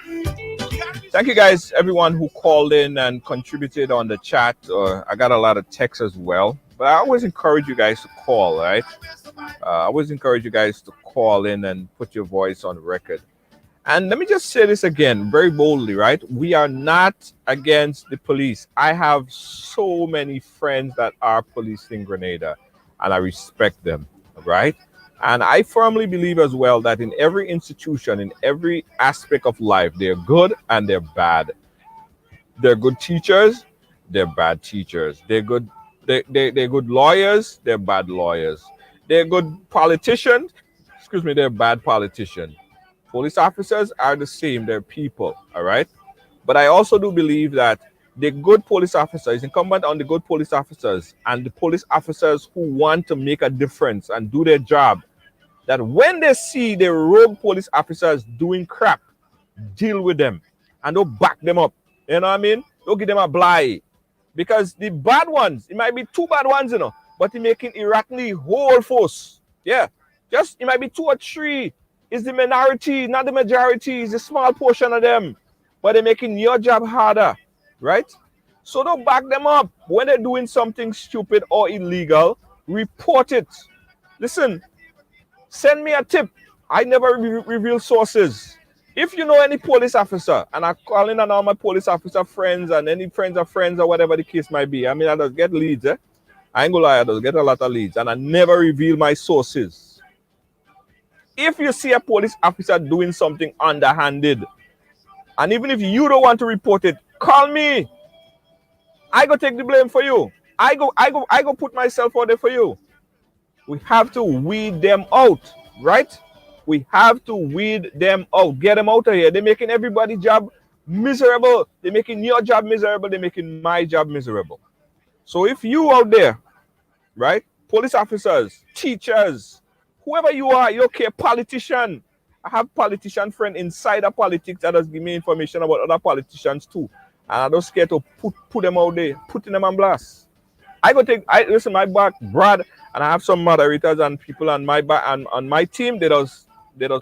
Thank you guys, everyone who called in and contributed on the chat. I got a lot of texts as well. But I always encourage you guys to call, right? I always encourage you guys to call in and put your voice on record. And let me just say this again, very boldly, right? We are not against the police. I have so many friends that are police in Grenada, and I respect them, right? And I firmly believe as well that in every institution, in every aspect of life, they're good and they're bad. They're good teachers, they're bad teachers. They're good lawyers, they're bad lawyers. They're good politicians, they're bad politicians. Police officers are the same, they're people, all right? But I also do believe that the good police officers, incumbent on the good police officers and the police officers who want to make a difference and do their job, that when they see the rogue police officers doing crap, deal with them and don't back them up. You know what I mean? Don't give them a blight. Because the bad ones, it might be two bad ones, but they're making erratically whole force. Yeah. Just, it might be 2 or 3. It's the minority, not the majority. It's a small portion of them. But they're making your job harder, right? So don't back them up. When they're doing something stupid or illegal, report it. Listen, send me a tip. I never reveal sources. If you know any police officer, and I'm calling on all my police officer friends and any friends of friends or whatever the case might be. I mean, I just get leads, I ain't gonna lie, I just get a lot of leads. And I never reveal my sources. If you see a police officer doing something underhanded, and even if you don't want to report it, call me. I go take the blame for you. I go put myself out there for you. We have to weed them out, right? We have to weed them out. Get them out of here. They're making everybody's job miserable. They're making your job miserable. They're making my job miserable. So if you out there, right, police officers, teachers, whoever you are, you okay, politician. I have politician friend inside of politics that does give me information about other politicians too. And I don't scared to put them out there, putting them on blast. Listen, my back, Brad, and I have some moderators and people on my back and on my team, they does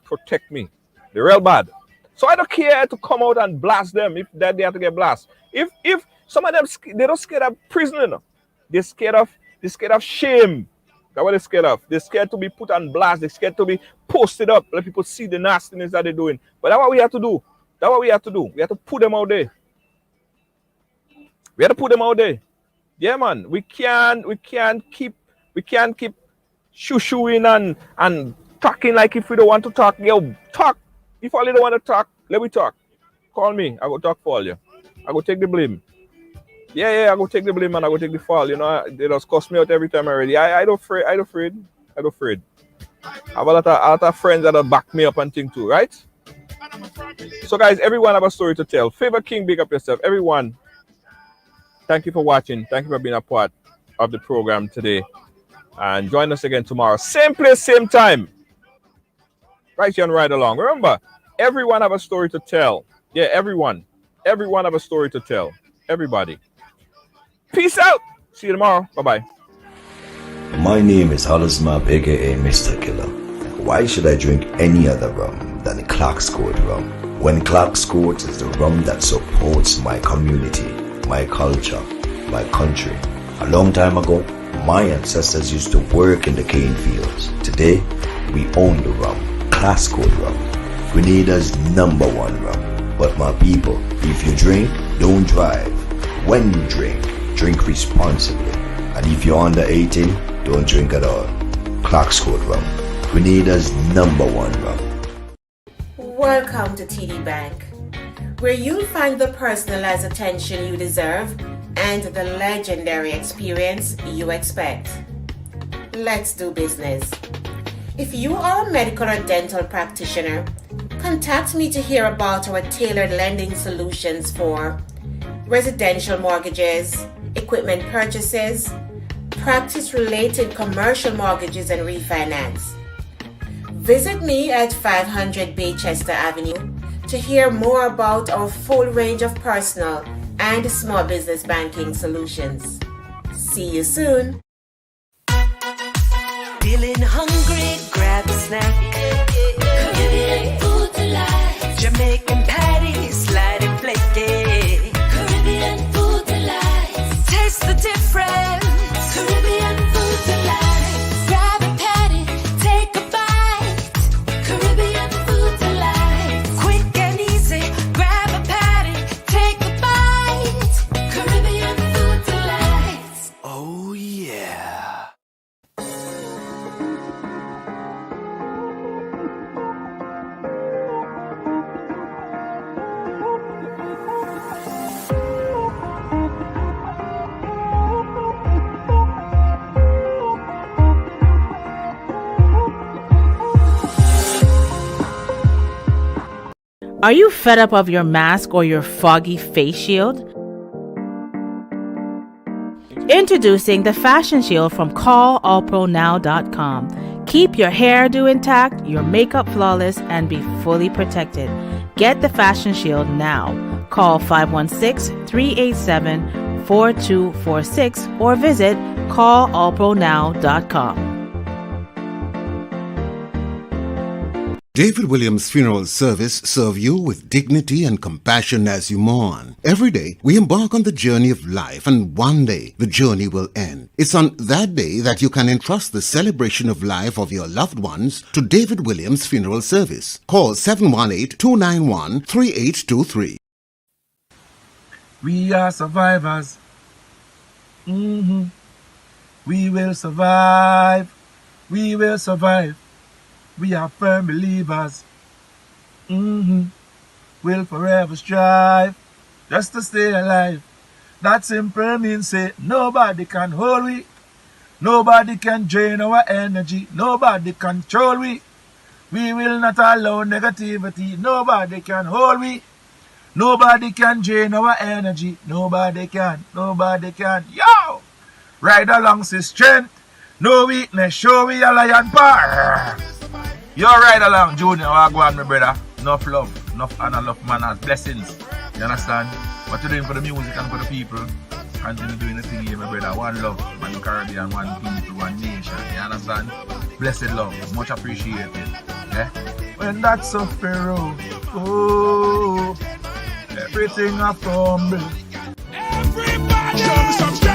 protect me. They're real bad. So I don't care to come out and blast them if that they have to get blast. If some of them, they don't scared of prison, They're scared of shame. That's what they're scared of. They're scared to be put on blast. They're scared to be posted up. Let people see the nastiness that they're doing. But that's what we have to do. That's what we have to do. We have to put them out there. We have to put them out there. Yeah, man. We can't keep shoo-shooing and talking like if we don't want to talk. Yo, talk If all you don't want to talk, let me talk. Call me. I go talk for all you. I go take the blame. Yeah, I go take the blame and I go take the fall. You know, they just cuss me out every time already. I don't afraid. I don't afraid. I have a lot of friends that back me up and think too, right? So guys, everyone have a story to tell. Favor King, big up yourself. Everyone, thank you for watching. Thank you for being a part of the program today. And join us again tomorrow. Same place, same time. Right here on Ride Along. Remember, everyone have a story to tell. Yeah, everyone. Everyone have a story to tell. Everybody. Peace out. See you tomorrow. Bye-bye. My name is Hollismap, aka Mr. Killer. Why should I drink any other rum than Clark's Court rum? When Clark's Court is the rum that supports my community, my culture, my country. A long time ago, my ancestors used to work in the cane fields. Today, we own the rum. Clark's Court rum. Grenada's #1 rum. But my people, if you drink, don't drive. When you drink responsibly. And if you're under 18, don't drink at all. Clark's Court rum. Grenada's #1 rum. Welcome to TD Bank, where you'll find the personalized attention you deserve and the legendary experience you expect. Let's do business. If you are a medical or dental practitioner, contact me to hear about our tailored lending solutions for residential mortgages, equipment purchases, practice-related commercial mortgages and refinance. Visit me at 500 Baychester Avenue to hear more about our full range of personal and small business banking solutions. See you soon. Feeling hungry, grab a snack. Caribbean food delight. Jamaican patties, light and flaky. Caribbean food delight. Taste the difference. Caribbean food delight. Grab a patty, take a bite. Caribbean food delight. Quick and easy, grab a patty, take a bite. Caribbean food delight. Oh yeah. Are you fed up of your mask or your foggy face shield? Introducing the Fashion Shield from callallpronow.com. Keep your hairdo intact, your makeup flawless, and be fully protected. Get the Fashion Shield now. Call 516-387-4246 or visit callallpronow.com. David Williams Funeral Service serve you with dignity and compassion as you mourn. Every day, we embark on the journey of life, and one day, the journey will end. It's on that day that you can entrust the celebration of life of your loved ones to David Williams Funeral Service. Call 718-291-3823. We are survivors. We will survive. We will survive. We are firm believers. We'll forever strive just to stay alive. That simple means say nobody can hold we. Nobody can drain our energy. Nobody control we. We will not allow negativity. Nobody can hold we. Nobody can drain our energy. Nobody can. Nobody can. Yo! Ride along say strength. No weakness. Show we a lion power. You ride along, Junior. I go on, my brother. Enough love, enough honor, enough manners, blessings. You understand? What you're doing for the music and for the people. Continue doing the thing here, my brother. One love, one Caribbean, one people, one nation. You understand? Blessed love. Much appreciated. Yeah? When that's so pharaoh, oh, everything I fumble. Everybody, show me some strength.